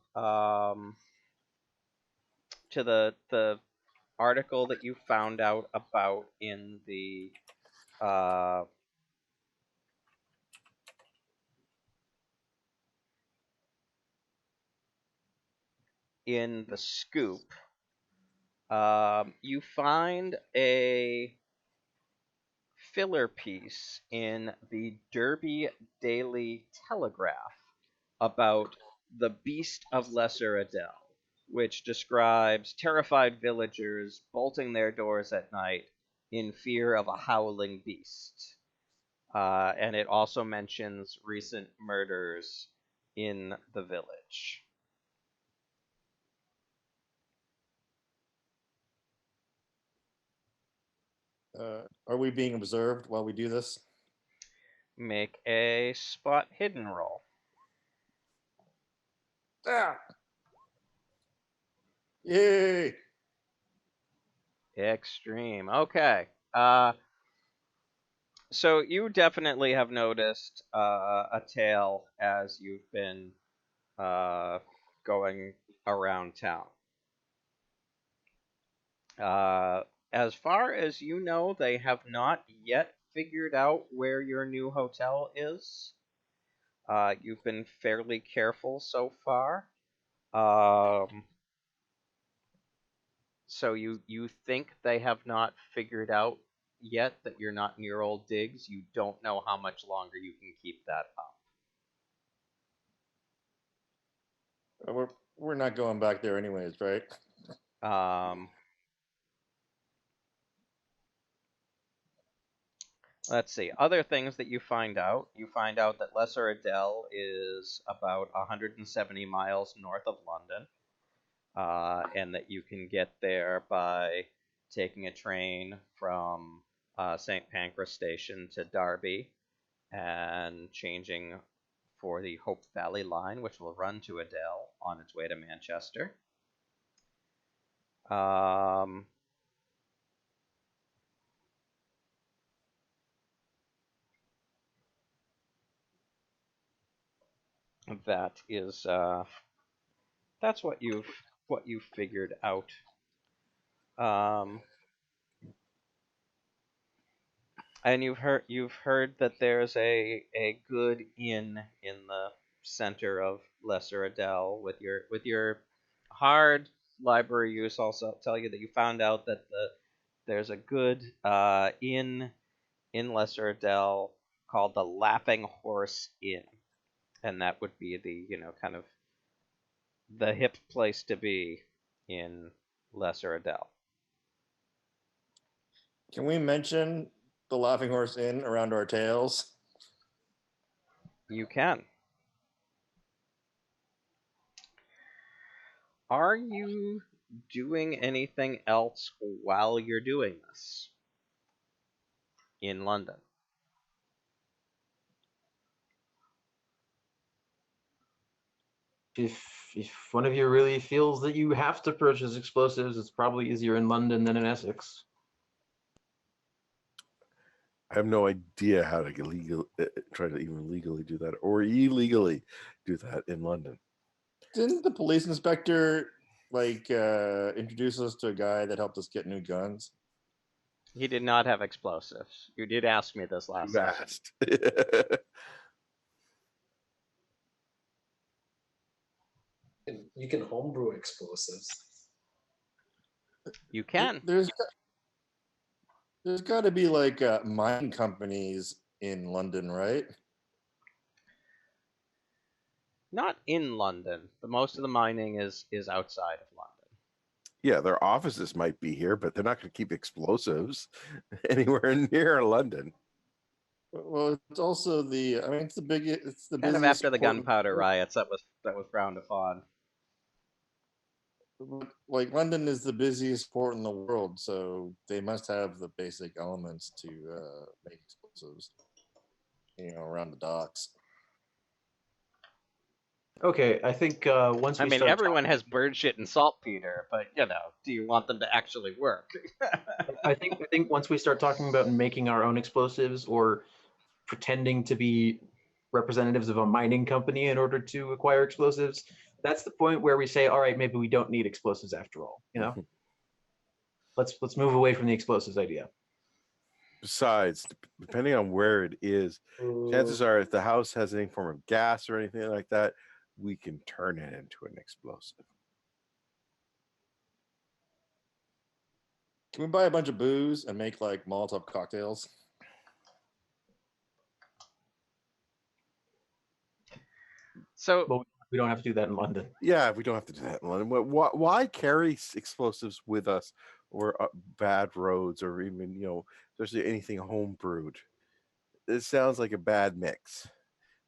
A: to the article that you found out about uh, in the scoop, you find a filler piece in the Derby Daily Telegraph about the Beast of Lesser Adel, which describes terrified villagers bolting their doors at night in fear of a howling beast. And it also mentions recent murders in the village.
C: Are we being observed while we do this?
A: Make a spot hidden roll.
C: Ah! Yay!
A: Extreme. Okay. So you definitely have noticed a tail as you've been going around town. As far as you know, they have not yet figured out where your new hotel is. You've been fairly careful so far. So you think they have not figured out yet that you're not near Old Digs. You don't know how much longer you can keep that
C: We're not going back there anyways, right?
A: up. Let's see. Other things that you find out. You find out that Lesser Adel is about 170 miles north of London, and that you can get there by taking a train from St. Pancras Station to Derby and changing for the Hope Valley line, which will run to Adel on its way to Manchester. That is that's what you've figured out. And you've heard that there's a good inn in the center of Lesser Adel. With your hard library use, also tell you that you found out that there's a good inn in Lesser Adel called the Laughing Horse Inn, and that would be the kind of the hip place to be in Lesser Adel.
C: Can we mention the Laughing Horse Inn around our tails?
A: You can. Are you doing anything else while you're doing this in London?
E: If one of you really feels that you have to purchase explosives, it's probably easier in London than in Essex.
B: I have no idea how to try to even legally do that or illegally do that in London.
C: Didn't the police inspector introduce us to a guy that helped us get new guns?
A: He did not have explosives. You did ask me this last session.
B: Vast.
D: You can homebrew explosives.
A: You can.
C: There's got to be mine companies in London, right?
A: Not in London. Most of the mining is outside of London.
B: Yeah, their offices might be here, but they're not going to keep explosives anywhere near London.
C: Well, it's also the. I mean, it's the biggest. It's the
A: Kind of
C: busiest
A: after the
C: port in
A: gunpowder
C: world.
A: riots, that was frowned upon.
C: Like London is the busiest port in the world, so they must have the basic elements to make explosives. Around the docks.
E: Okay, I think once we
A: I mean,
E: start
A: everyone
E: talking,
A: has bird shit and saltpeter, but do you want them to actually work?
E: I think once we start talking about making our own explosives or pretending to be representatives of a mining company in order to acquire explosives, that's the point where we say, all right, maybe we don't need explosives after all. Let's move away from the explosives idea.
B: Besides, depending on where it is, chances are if the house has any form of gas or anything like that, we can turn it into an explosive.
C: Can we buy a bunch of booze and make like Molotov cocktails?
A: So
E: But we don't have to do that in London.
B: Yeah, we don't have to do that in London. Why carry explosives with us, or bad roads, or even especially anything home brewed? It sounds like a bad mix.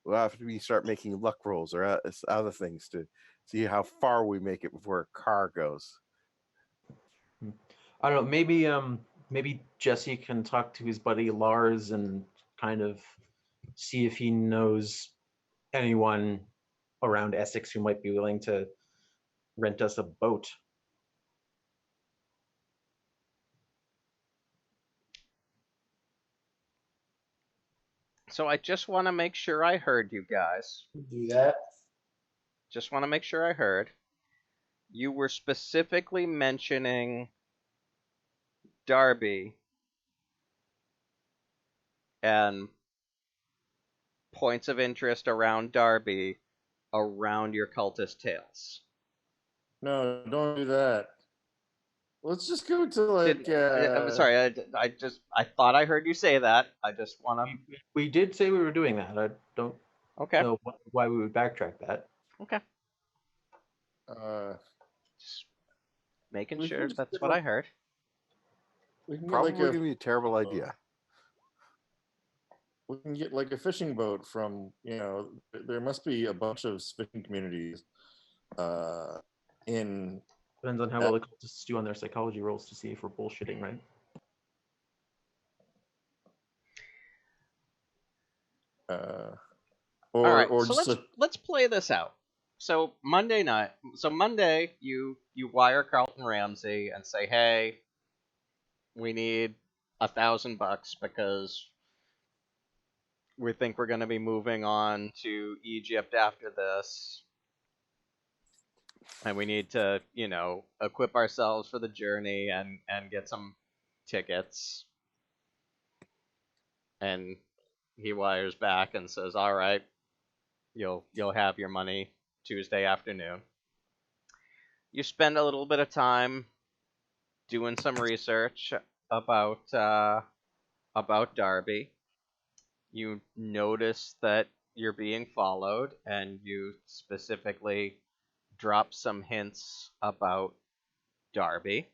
B: Well, after we start making luck rolls or other things to see how far we make it before a car goes.
E: I don't know. Maybe Jesse can talk to his buddy Lars and kind of see if he knows anyone around Essex who might be willing to rent us a boat.
A: So I just want to make sure I heard you guys.
D: Do that.
A: Just want to make sure I heard. You were specifically mentioning Darby and points of interest around Darby around your cultist tales.
C: No, don't do that. Let's just go to like.
A: I'm sorry. I thought I heard you say that. I just want to.
E: We did say we were doing that. I don't
A: Okay.
E: know why we would backtrack that.
A: Okay. Just making sure that's what I heard.
C: We can
B: Probably
C: get
B: going to be a terrible idea.
C: We can get like a fishing boat from. There must be a bunch of fishing communities. In
E: Depends on how well the cultists do on their psychology rolls to see if we're bullshitting, right?
A: All right, so let's play this out. So Monday, you wire Carlton Ramsey and say, hey, we need $1,000 because we think we're going to be moving on to Egypt after this. And we need to, equip ourselves for the journey and get some tickets. And he wires back and says, all right, you'll have your money Tuesday afternoon. You spend a little bit of time doing some research about Darby. You notice that you're being followed, and you specifically drop some hints about Darby.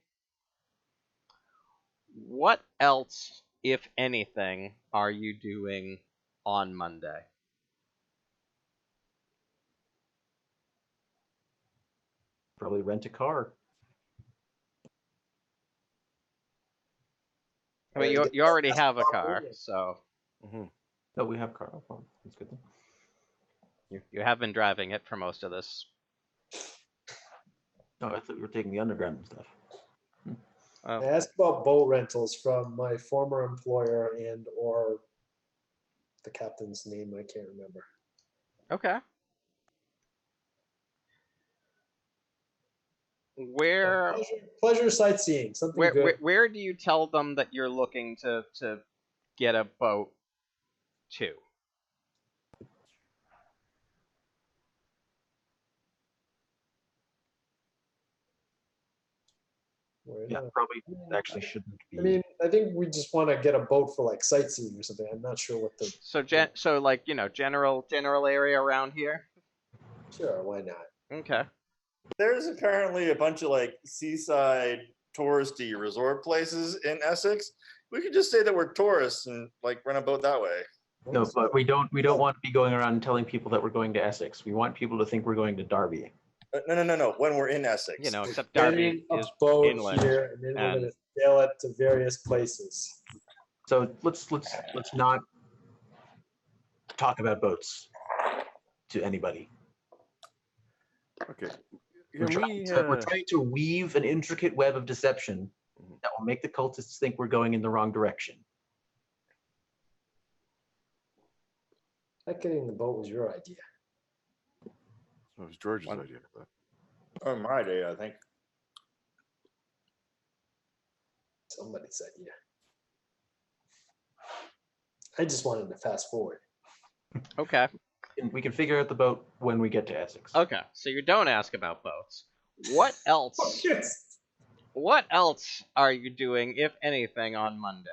A: What else, if anything, are you doing on Monday?
E: Probably rent a car.
A: I mean, you already have a car, so.
B: Mm-hmm.
E: Oh, we have a car. Oh, that's good.
A: You have been driving it for most of this.
E: Oh, I thought we were taking the underground and stuff.
D: I asked about boat rentals from my former employer or the captain's name. I can't remember.
A: Okay. Where
D: pleasure sightseeing, something good.
A: Where do you tell them that you're looking to get a boat to?
E: Yeah, probably actually shouldn't be.
D: I mean, I think we just want to get a boat for like sightseeing or something. I'm not sure what the.
A: So like general area around here.
D: Sure, why not?
A: Okay.
C: There's apparently a bunch of like seaside touristy resort places in Essex. We could just say that we're tourists and like rent a boat that way.
E: No, but we don't want to be going around and telling people that we're going to Essex. We want people to think we're going to Derby.
C: No. When we're in Essex,
A: You know, except
D: Getting
A: Derby
D: a
A: is
D: boat
A: inland.
D: here, and then we're
A: and-
D: gonna sail it to various places.
E: So let's not talk about boats to anybody.
B: Okay.
E: We're
B: Can
E: trying,
B: we,
E: we're trying to weave an intricate web of deception that will make the cultists think we're going in the wrong direction.
D: Not getting the boat was your idea.
B: it was George's
A: One-
B: idea. But
C: oh, my day, I think.
D: Somebody's idea. I just wanted to fast forward.
A: Okay.
E: And we can figure out the boat when we get to Essex.
A: Okay. So you don't ask about boats. What else?
D: Yes.
A: What else are you doing, if anything, on Monday?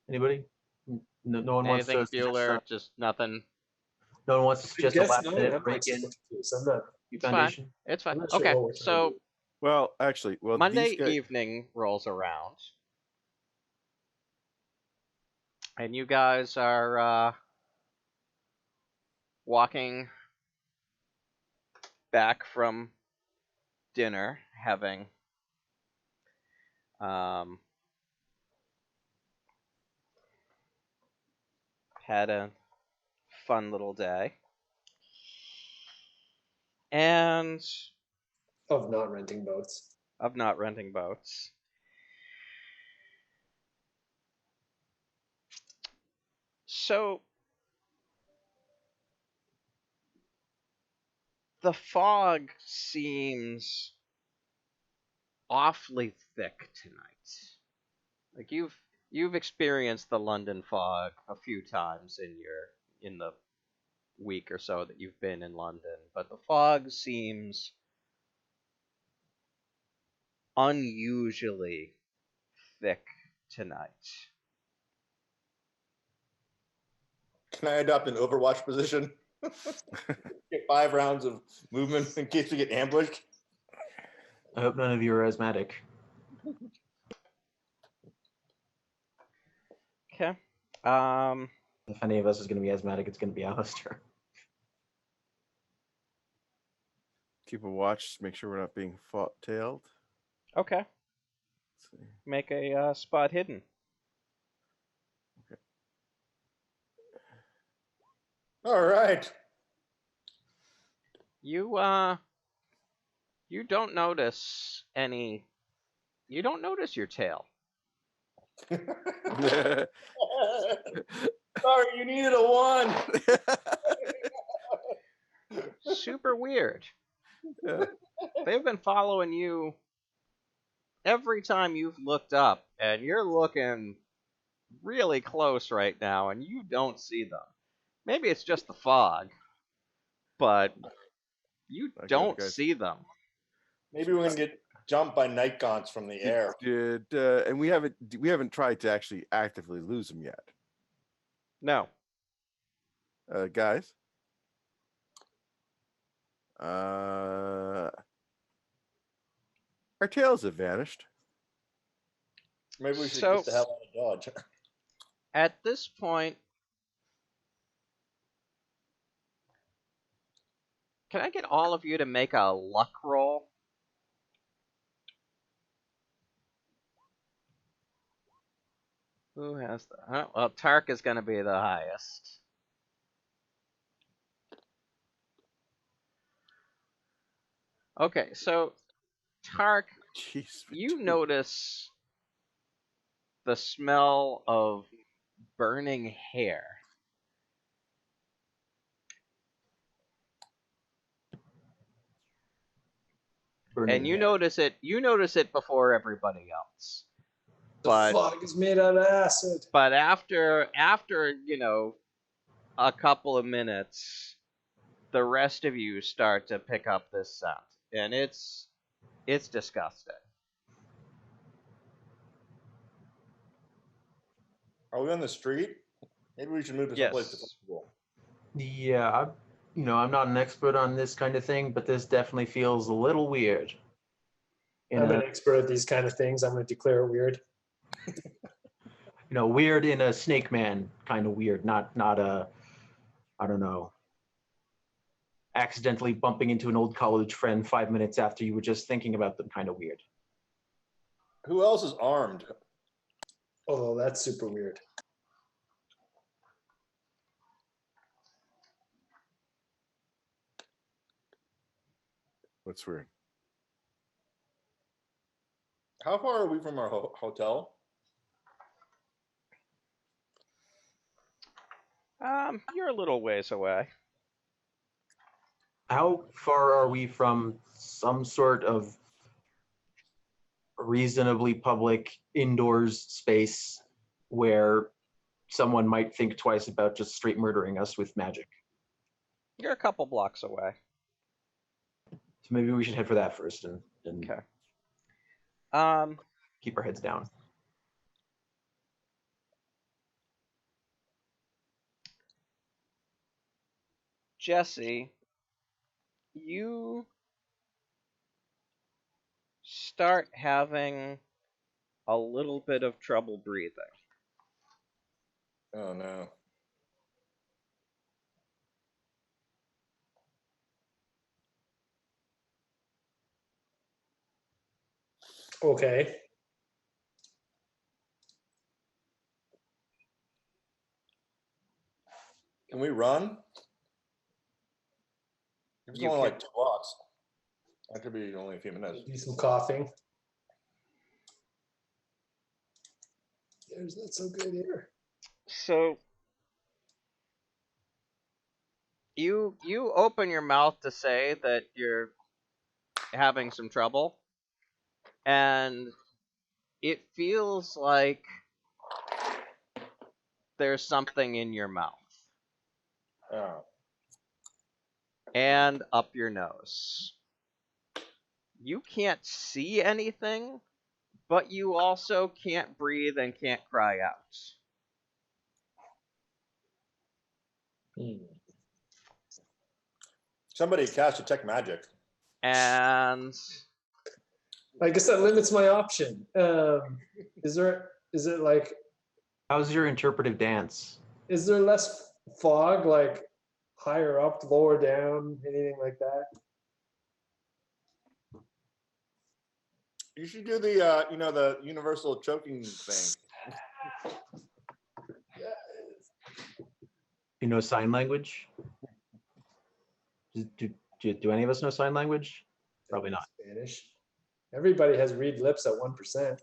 E: Anybody? No one wants
A: Anything,
E: to suggest
A: Bueller?
E: a,
A: Just nothing.
E: no one wants to
D: I
E: suggest a
D: guess
E: last
D: not.
E: minute
D: I'm
E: break in
D: actually confused. I'm not.
A: It's fine.
E: foundation.
A: It's
D: I'm
A: fine.
D: not sure
A: Okay.
D: what we're trying to
A: So
D: do.
B: well, actually,
A: Monday
B: these guys,
A: evening rolls around, and you guys are walking back from dinner, having had a fun little day, and
D: Of not renting boats.
A: of not renting boats. So the fog seems awfully thick tonight. Like you've experienced the London fog a few times in the week or so that you've been in London, but the fog seems unusually thick tonight.
C: Can I adopt an Overwatch position? Get 5 rounds of movement in case we get ambushed.
E: I hope none of you are asthmatic.
A: Okay.
E: If any of us is going to be asthmatic, it's going to be Alistair.
B: keep a watch, make sure we're not being tailed.
A: Okay.
B: Let's see.
A: Make a spot hidden.
C: All right.
A: You you don't notice any. You don't notice your tail.
C: Sorry, you needed a 1.
A: Super weird.
B: Yeah.
A: They've been following you every time you've looked up, and you're looking really close right now, and you don't see them. Maybe it's just the fog, but you
B: Okay,
A: don't
B: guys.
A: see them.
C: Maybe we're gonna get jumped by night gaunts from the air.
B: And we haven't tried to actually actively lose them yet,
A: No.
B: guys. Our tails have vanished.
C: Maybe we should
A: So-
C: get the hell out of Dodge.
A: At this point, can I get all of you to make a luck roll? Who has the? Well, Tark is going to be the highest. Okay, so Tark,
B: Jeez.
A: you notice the smell of burning hair. And you notice it before everybody else.
D: The
A: But
D: fog is made out of acid.
A: but after a couple of minutes, the rest of you start to pick up this scent. And it's It's disgusting.
C: Are we on the street? Maybe we should move to someplace
A: Yes.
C: comfortable.
E: Yeah, I'm not an expert on this kind of thing, but this definitely feels a little weird.
D: I'm an expert at these kind of things. I'm going to declare it weird.
E: Weird in a Snake Man kind of weird, not a, I don't know, accidentally bumping into an old college friend 5 minutes after you were just thinking about them kind of weird.
C: Who else is armed?
D: Although that's super weird.
B: What's weird?
C: How far are we from our hotel?
A: You're a little ways away.
E: How far are we from some sort of reasonably public indoors space where someone might think twice about just straight murdering us with magic?
A: You're a couple blocks away.
E: So maybe we should head for that first and
A: Okay.
E: keep our heads down.
A: Jesse, you start having a little bit of trouble breathing.
C: Oh no.
D: Okay.
C: Can we run? It's
A: You
C: only
A: can-
C: like 2 blocks. That could be only a few minutes.
D: Do some coughing. There's not so good here.
A: So you open your mouth to say that you're having some trouble, and it feels like there's something in your mouth
C: Oh.
A: and up your nose. You can't see anything, but you also can't breathe and can't cry out.
C: Somebody cast detect magic.
A: And
D: I guess that limits my option. Is it like,
E: How's your interpretive dance?
D: is there less fog, like higher up, lower down, anything like that?
C: You should do the the universal choking thing.
E: You know sign language? Do any of us know sign language? Probably not.
D: Spanish. Everybody has read lips at 1%.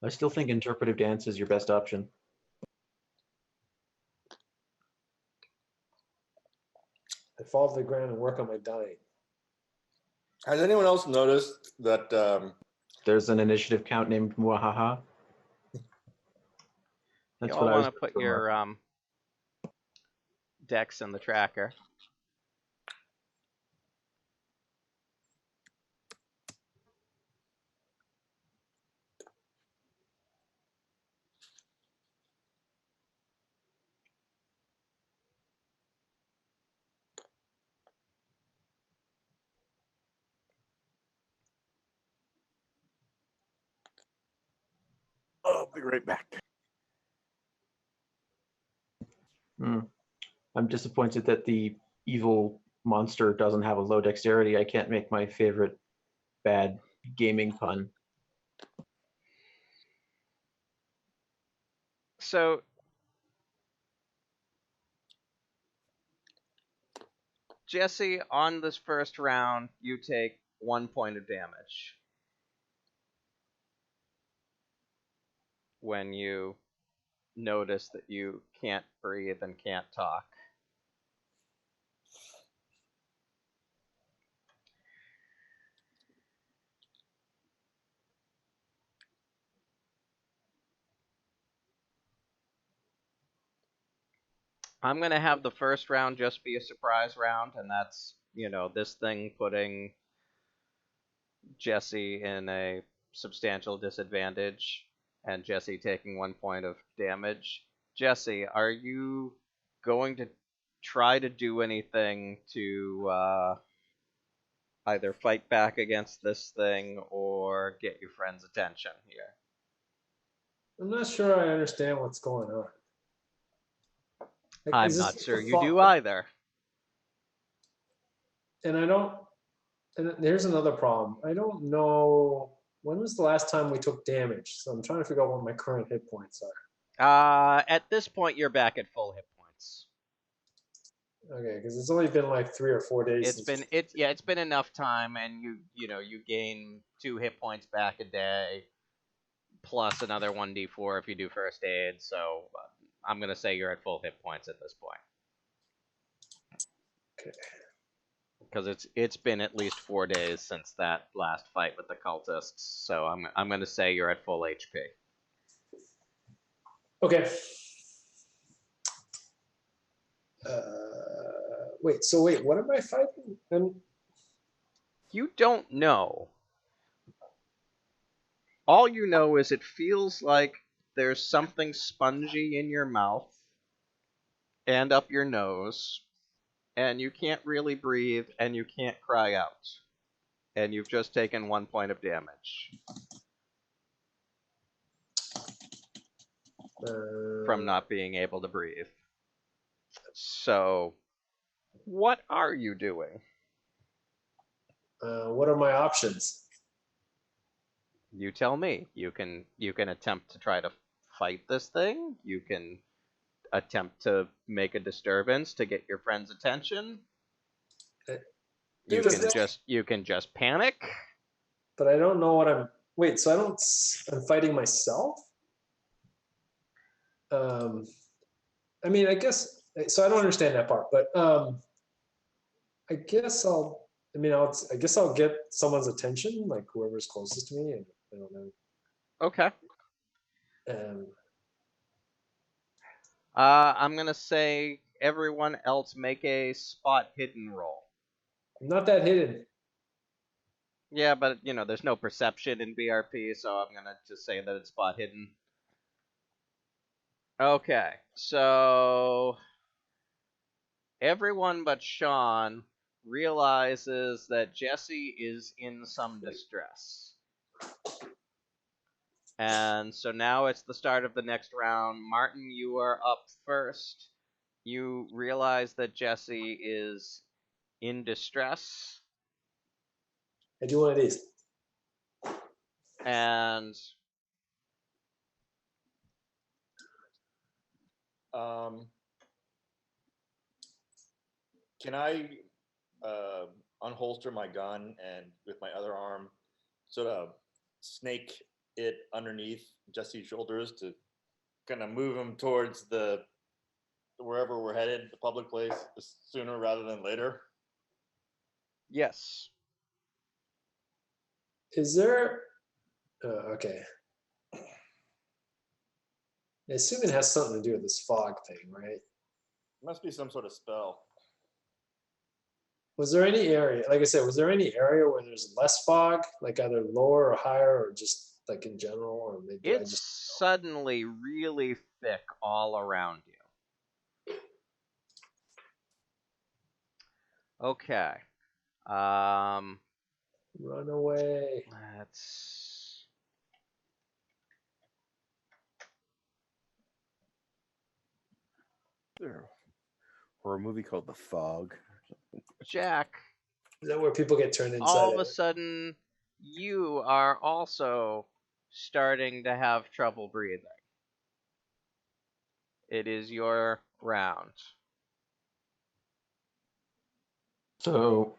E: I still think interpretive dance is your best option.
D: I fall to the ground and work on my dying.
C: Has anyone else noticed that
E: There's an initiative count named Muahaha.
A: you
E: That's
A: all
E: what I was
A: want to put your dex in the tracker.
B: I'll be right back.
E: I'm disappointed that the evil monster doesn't have a low dexterity. I can't make my favorite bad gaming pun.
A: So Jesse, on this first round, you take 1 point of damage when you notice that you can't breathe and can't talk. I'm gonna have the first round just be a surprise round, and that's this thing putting Jesse in a substantial disadvantage, and Jesse taking 1 point of damage. Jesse, are you going to try to do anything to either fight back against this thing or get your friend's attention here?
D: I'm not sure I understand what's going on. Like,
A: I'm
D: is this
A: not sure
D: the
A: you do either.
D: And I don't. And here's another problem. I don't know when was the last time we took damage. So I'm trying to figure out what my current hit points are.
A: At this point, you're back at full hit points.
D: Okay, because it's only been like 3 or 4 days.
A: It's been enough time, and you gain 2 hit points back a day, plus another 1d4 if you do first aid. So I'm gonna say you're at full hit points at this point.
D: Okay.
A: Because it's been at least 4 days since that last fight with the cultists, so I'm gonna say you're at full HP.
D: Okay. Wait, what am I fighting?
A: You don't know. All you know is it feels like there's something spongy in your mouth and up your nose, and you can't really breathe, and you can't cry out. And you've just taken 1 point of damage from not being able to breathe. So, what are you doing?
D: What are my options?
A: You tell me. You can attempt to try to fight this thing. You can attempt to make a disturbance to get your friend's attention. You can just panic.
D: But I don't know what I'm. Wait, so I'm fighting myself? I mean, I guess so. I don't understand that part, but I guess I guess I'll get someone's attention, like whoever's closest to me, and I don't know.
A: Okay.
D: Um,
A: I'm gonna say everyone else make a spot hidden roll.
D: I'm not that hidden.
A: Yeah, but there's no perception in BRP, so I'm gonna just say that it's spot hidden. Okay, so everyone but Sean realizes that Jesse is in some distress. And so now it's the start of the next round. Martin, you are up first. You realize that Jesse is in distress.
D: I do one of these.
A: And
C: can I unholster my gun and with my other arm sort of snake it underneath Jesse's shoulders to kind of move him towards wherever we're headed, the public place, sooner rather than later?
A: yes.
D: Is there? Okay. I assume it has something to do with this fog thing, right?
C: It must be some sort of spell.
D: Was there any area, like I said, was there any area where there's less fog, like either lower or higher, or just like in general, or maybe
A: It's suddenly really thick all around you. Okay.
D: Run away.
A: Let's.
B: Or a movie called The Fog.
A: Jack.
D: Is that where people get turned inside
A: All of
D: out?
A: a sudden, you are also starting to have trouble breathing. It is your round.
E: So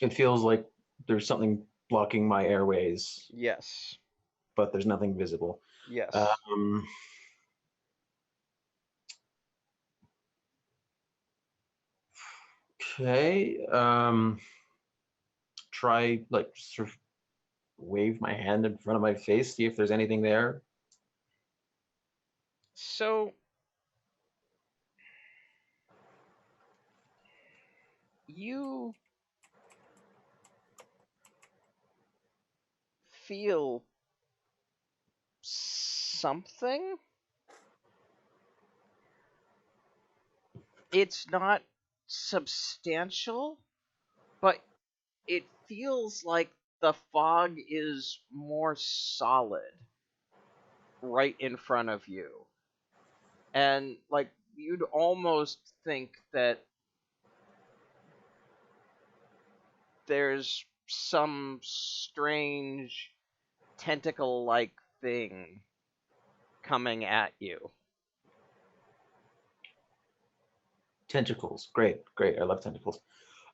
E: it feels like there's something blocking my airways,
A: Yes.
E: but there's nothing visible.
A: Yes.
E: Okay. Try like sort of wave my hand in front of my face, see if there's anything there.
A: So you feel something. It's not substantial, but it feels like the fog is more solid right in front of you. And like you'd almost think that there's some strange tentacle like thing coming at you.
E: Tentacles. Great. I love tentacles.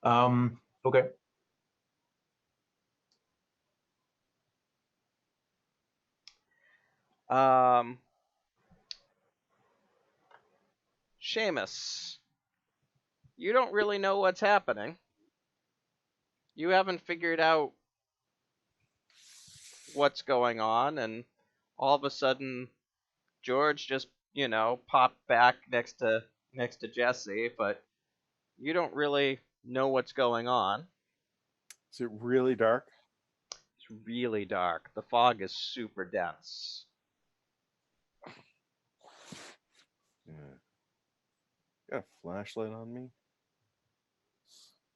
E: Okay.
A: Seamus, you don't really know what's happening. You haven't figured out what's going on, and all of a sudden, George just, popped back next to Jesse, but you don't really know what's going on.
B: Is it really dark?
A: It's really dark. The fog is super dense.
B: Yeah. Got a flashlight on me?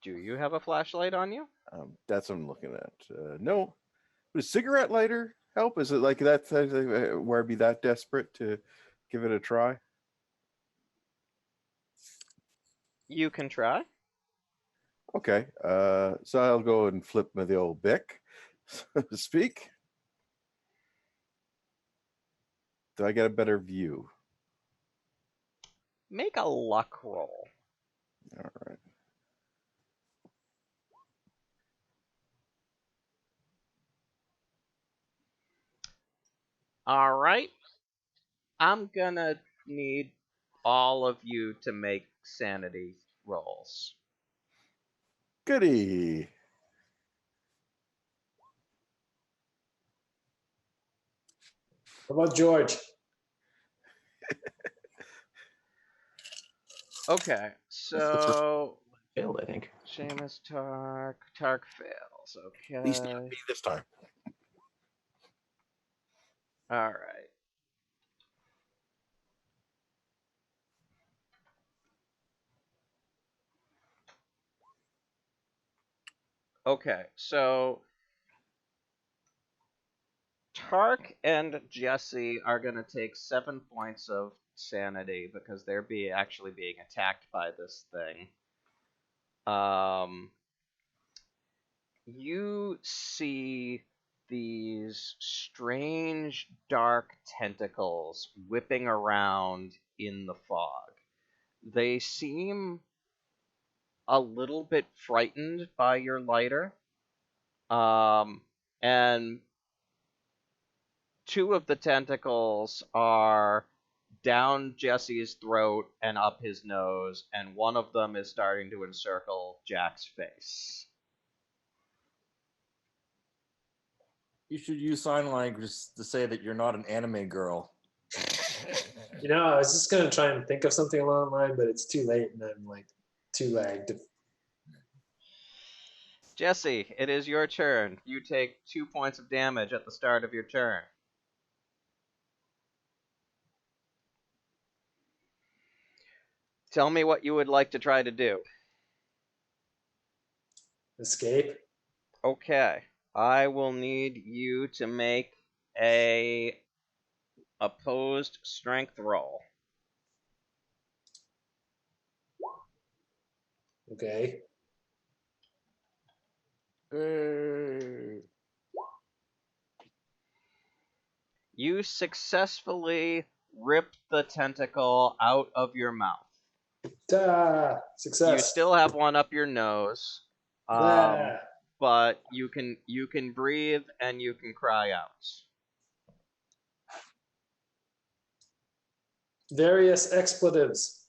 A: Do you have a flashlight on you?
B: That's what I'm looking at. No. Would a cigarette lighter help? Is it like that where I'd be that desperate to give it a try?
A: You can try.
B: Okay. So I'll go and flip the old Bic, so to speak. Do I get a better view?
A: Make a luck roll.
B: All right.
A: All right. I'm gonna need all of you to make sanity rolls.
B: Goody.
D: How about George?
A: Okay, so
E: Failed, I think.
A: Seamus, Tark fails. Okay.
B: At least not me this time.
A: All right. Okay, so Tark and Jesse are gonna take 7 points of sanity because they're actually being attacked by this thing. You see these strange dark tentacles whipping around in the fog. They seem a little bit frightened by your lighter. And two of the tentacles are down Jesse's throat and up his nose, and one of them is starting to encircle Jack's face.
C: You should use sign language to say that you're not an anime girl.
D: I was just gonna try and think of something along the line, but it's too late, and I'm like too lagged.
A: Jesse, it is your turn. You take 2 points of damage at the start of your turn. Tell me what you would like to try to do.
D: Escape.
A: Okay. I will need you to make a opposed strength roll.
D: Okay.
A: You successfully rip the tentacle out of your mouth.
D: Success.
A: You still have one up your nose, but you can breathe and you can cry out.
D: Various expletives.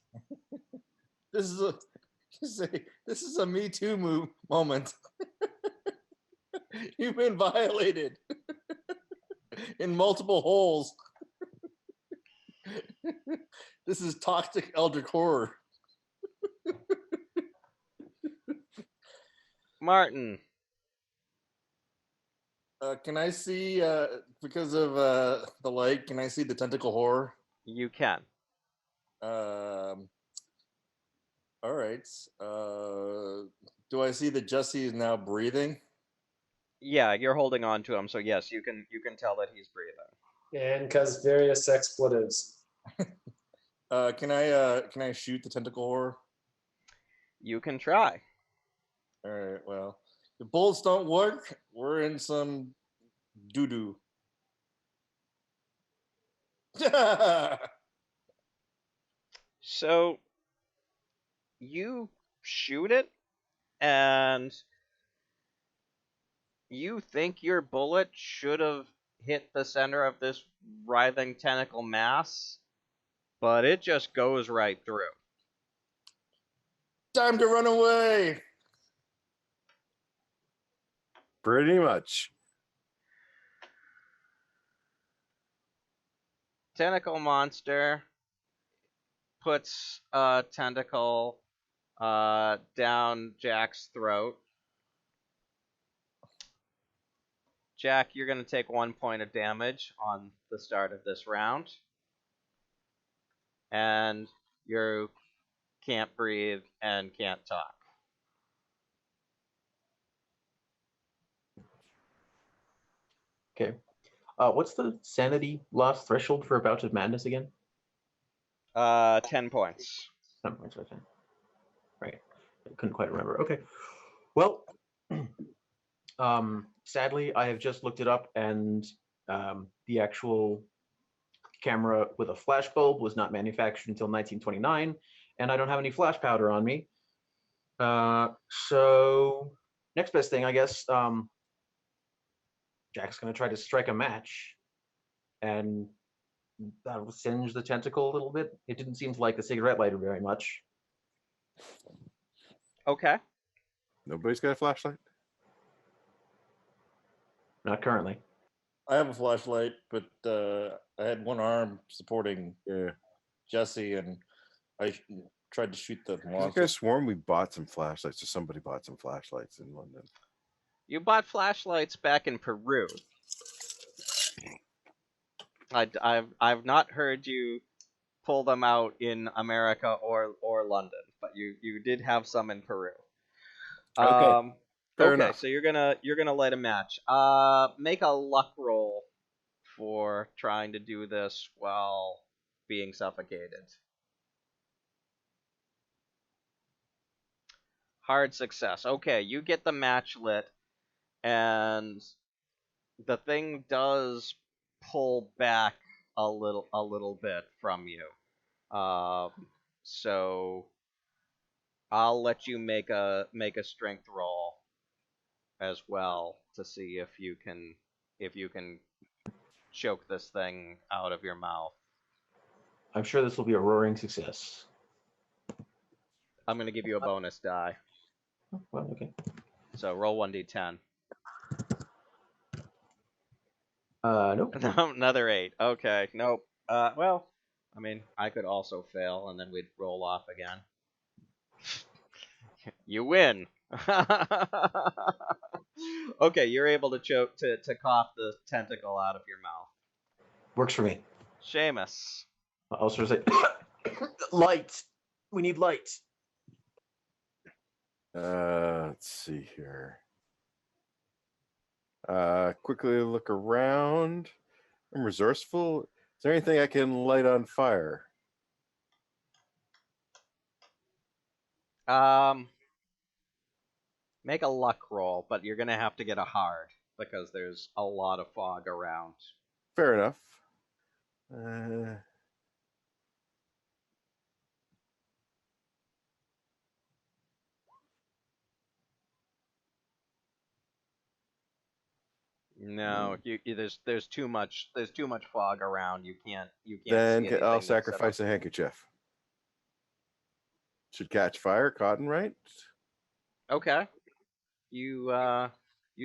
C: This is a Me Too moment. You've been violated in multiple holes. This is toxic eldritch horror.
A: Martin.
C: Can I see, because of the light, can I see the tentacle horror?
A: You can.
C: All right. Do I see that Jesse is now breathing?
A: Yeah, you're holding on to him, so yes, you can tell that he's breathing.
D: And because various expletives.
C: Can I shoot the tentacle horror?
A: You can try.
C: All right. Well, if bullets don't work, we're in some doo doo.
A: So you shoot it, and you think your bullet should have hit the center of this writhing tentacle mass, but it just goes right through.
C: Time to run away.
B: Pretty much.
A: Tentacle monster puts a tentacle down Jack's throat. Jack, you're going to take 1 point of damage on the start of this round. And you can't breathe and can't talk.
E: Okay. What's the sanity loss threshold for a bout of madness again?
A: 10 points.
E: 10 points, okay. Right. I couldn't quite remember. Okay. Well, sadly, I have just looked it up, and the actual camera with a flash bulb was not manufactured until 1929, and I don't have any flash powder on me. So next best thing, I guess, Jack's going to try to strike a match, and that will singe the tentacle a little bit. It didn't seem to like the cigarette lighter very much.
A: Okay.
B: Nobody's got a flashlight?
E: Not currently.
C: I have a flashlight, but I had one arm supporting Jesse, and I tried to shoot the
B: I think
C: monster.
B: I sworn we bought some flashlights, or somebody bought some flashlights in London.
A: You bought flashlights back in Peru. I've not heard you pull them out in America or London, but you did have some in Peru.
B: Okay. Fair
A: okay,
B: enough.
A: so you're gonna light a match. Make a luck roll for trying to do this while being suffocated. Hard success. Okay, you get the match lit, and the thing does pull back a little bit from you. So I'll let you make a strength roll as well to see if you can choke this thing out of your mouth.
E: I'm sure this will be a roaring success.
A: I'm gonna give you a bonus die.
E: Oh, well, okay.
A: So roll 1d10.
E: Nope.
A: No, another 8. Okay, nope. Well, I mean, I could also fail, and then we'd roll off again. You win. Okay, you're able to choke to cough the tentacle out of your mouth.
E: Works for me.
A: Seamus.
E: I'll sort of say, light. We need light.
B: Let's see here. Quickly look around. I'm resourceful. Is there anything I can light on fire?
A: Make a luck roll, but you're gonna have to get a hard because there's a lot of fog around.
B: Fair enough.
A: No, there's too much fog around. You can't
B: Then
A: see anything
B: I'll
A: except
B: sacrifice a handkerchief. Should catch fire, cotton, right?
A: Okay. You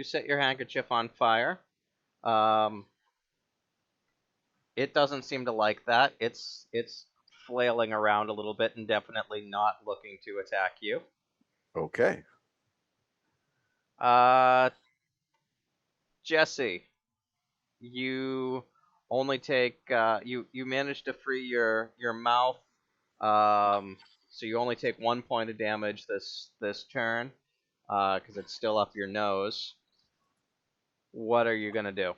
A: set your handkerchief on fire. It doesn't seem to like that. It's flailing around a little bit and definitely not looking to attack you.
B: Okay.
A: Uh, Jesse, you only take you manage to free your mouth. So you only take 1 point of damage this turn, because it's still up your nose. What are you gonna do?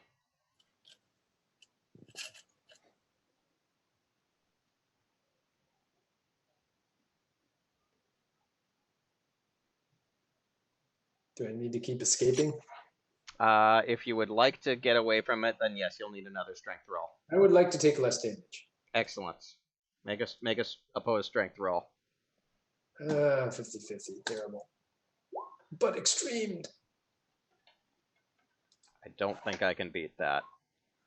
D: Do I need to keep escaping?
A: If you would like to get away from it, then yes, you'll need another strength roll.
D: I would like to take less damage.
A: Excellent. Make us opposed strength roll.
D: 50-50, terrible. But extreme.
A: I don't think I can beat that.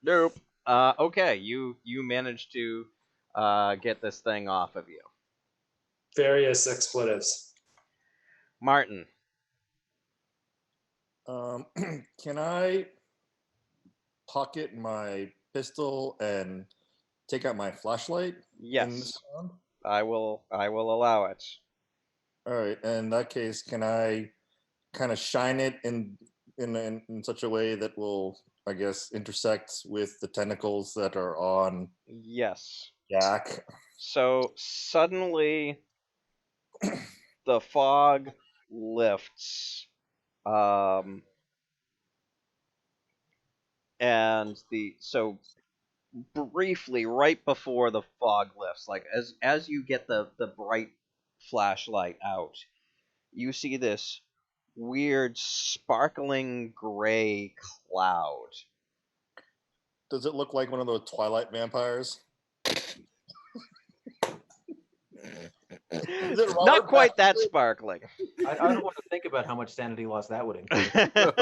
A: Nope. Okay, you managed to get this thing off of you.
D: Various expletives.
A: Martin.
C: Can I pocket my pistol and take out my flashlight? in this
A: Yes,
C: round?
A: I will allow it.
C: All right. In that case, can I kind of shine it in such a way that will, I guess, intersect with the tentacles that are on
A: Yes.
C: Jack?
A: So suddenly the fog lifts. And briefly right before the fog lifts, like as you get the bright flashlight out, you see this weird sparkling gray cloud.
C: Does it look like one of those Twilight vampires? Is it
A: Not
C: Robert
A: quite that
C: Pattinson?
A: sparkling.
E: I don't want to think about how much sanity loss that would incur.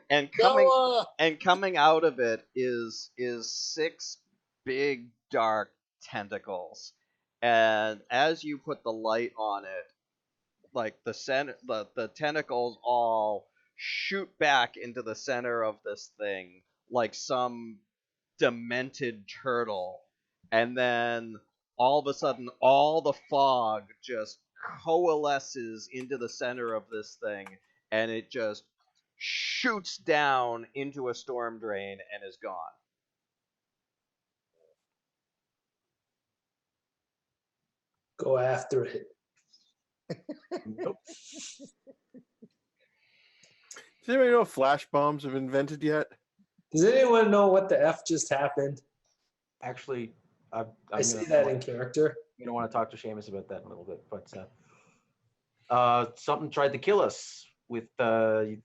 A: and
C: Noah!
A: coming out of it is 6 big dark tentacles. And as you put the light on it, like the tentacles all shoot back into the center of this thing like some demented turtle, and then all of a sudden all the fog just coalesces into the center of this thing, and it just shoots down into a storm drain and is gone.
D: Go after it.
E: Nope.
B: Does anybody know if flash bombs have been invented yet?
D: Does anyone know what the F just happened?
E: Actually,
D: I say that in character.
E: You don't want to talk to Seamus about that in a little bit, but something tried to kill us with the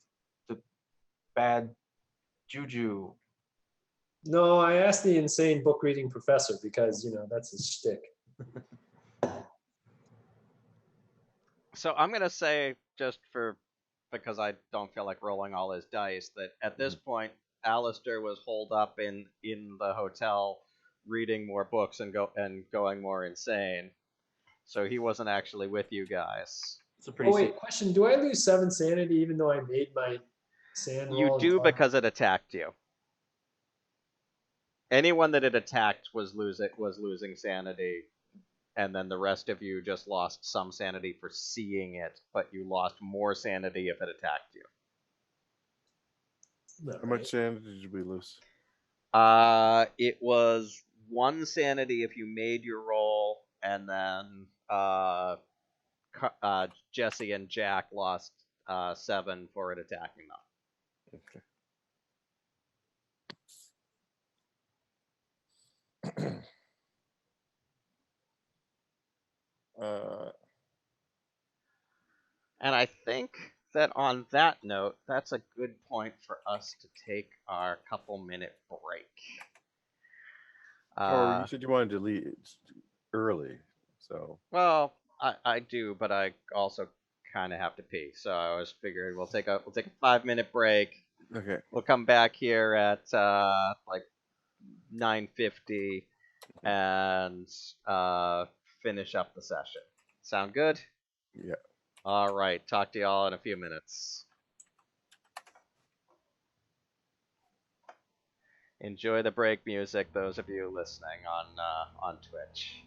E: bad juju.
D: No, I asked the insane book reading professor because, that's his shtick.
A: So I'm gonna say, just because I don't feel like rolling all his dice, that at this point Alistair was holed up in the hotel reading more books and going more insane. So he wasn't actually with you guys.
E: It's a pretty.
D: Oh wait, question. Do I lose 7 sanity even though I made my sand roll?
A: You do because it attacked you. Anyone that it attacked was losing sanity, and then the rest of you just lost some sanity for seeing it, but you lost more sanity if it attacked you.
B: How much sanity did we lose?
A: It was 1 sanity if you made your roll, and then Jesse and Jack lost 7 for it attacking them.
B: Okay.
A: And I think that on that note, that's a good point for us to take our couple-minute break.
B: You said you wanted to leave early, so.
A: Well, I do, but I also kind of have to pee. So I was figuring we'll take a 5-minute break.
B: Okay.
A: We'll come back here at like 9:50 and finish up the session. Sound good?
B: Yeah.
A: All right. Talk to y'all in a few minutes. Enjoy the break music, those of you listening on Twitch.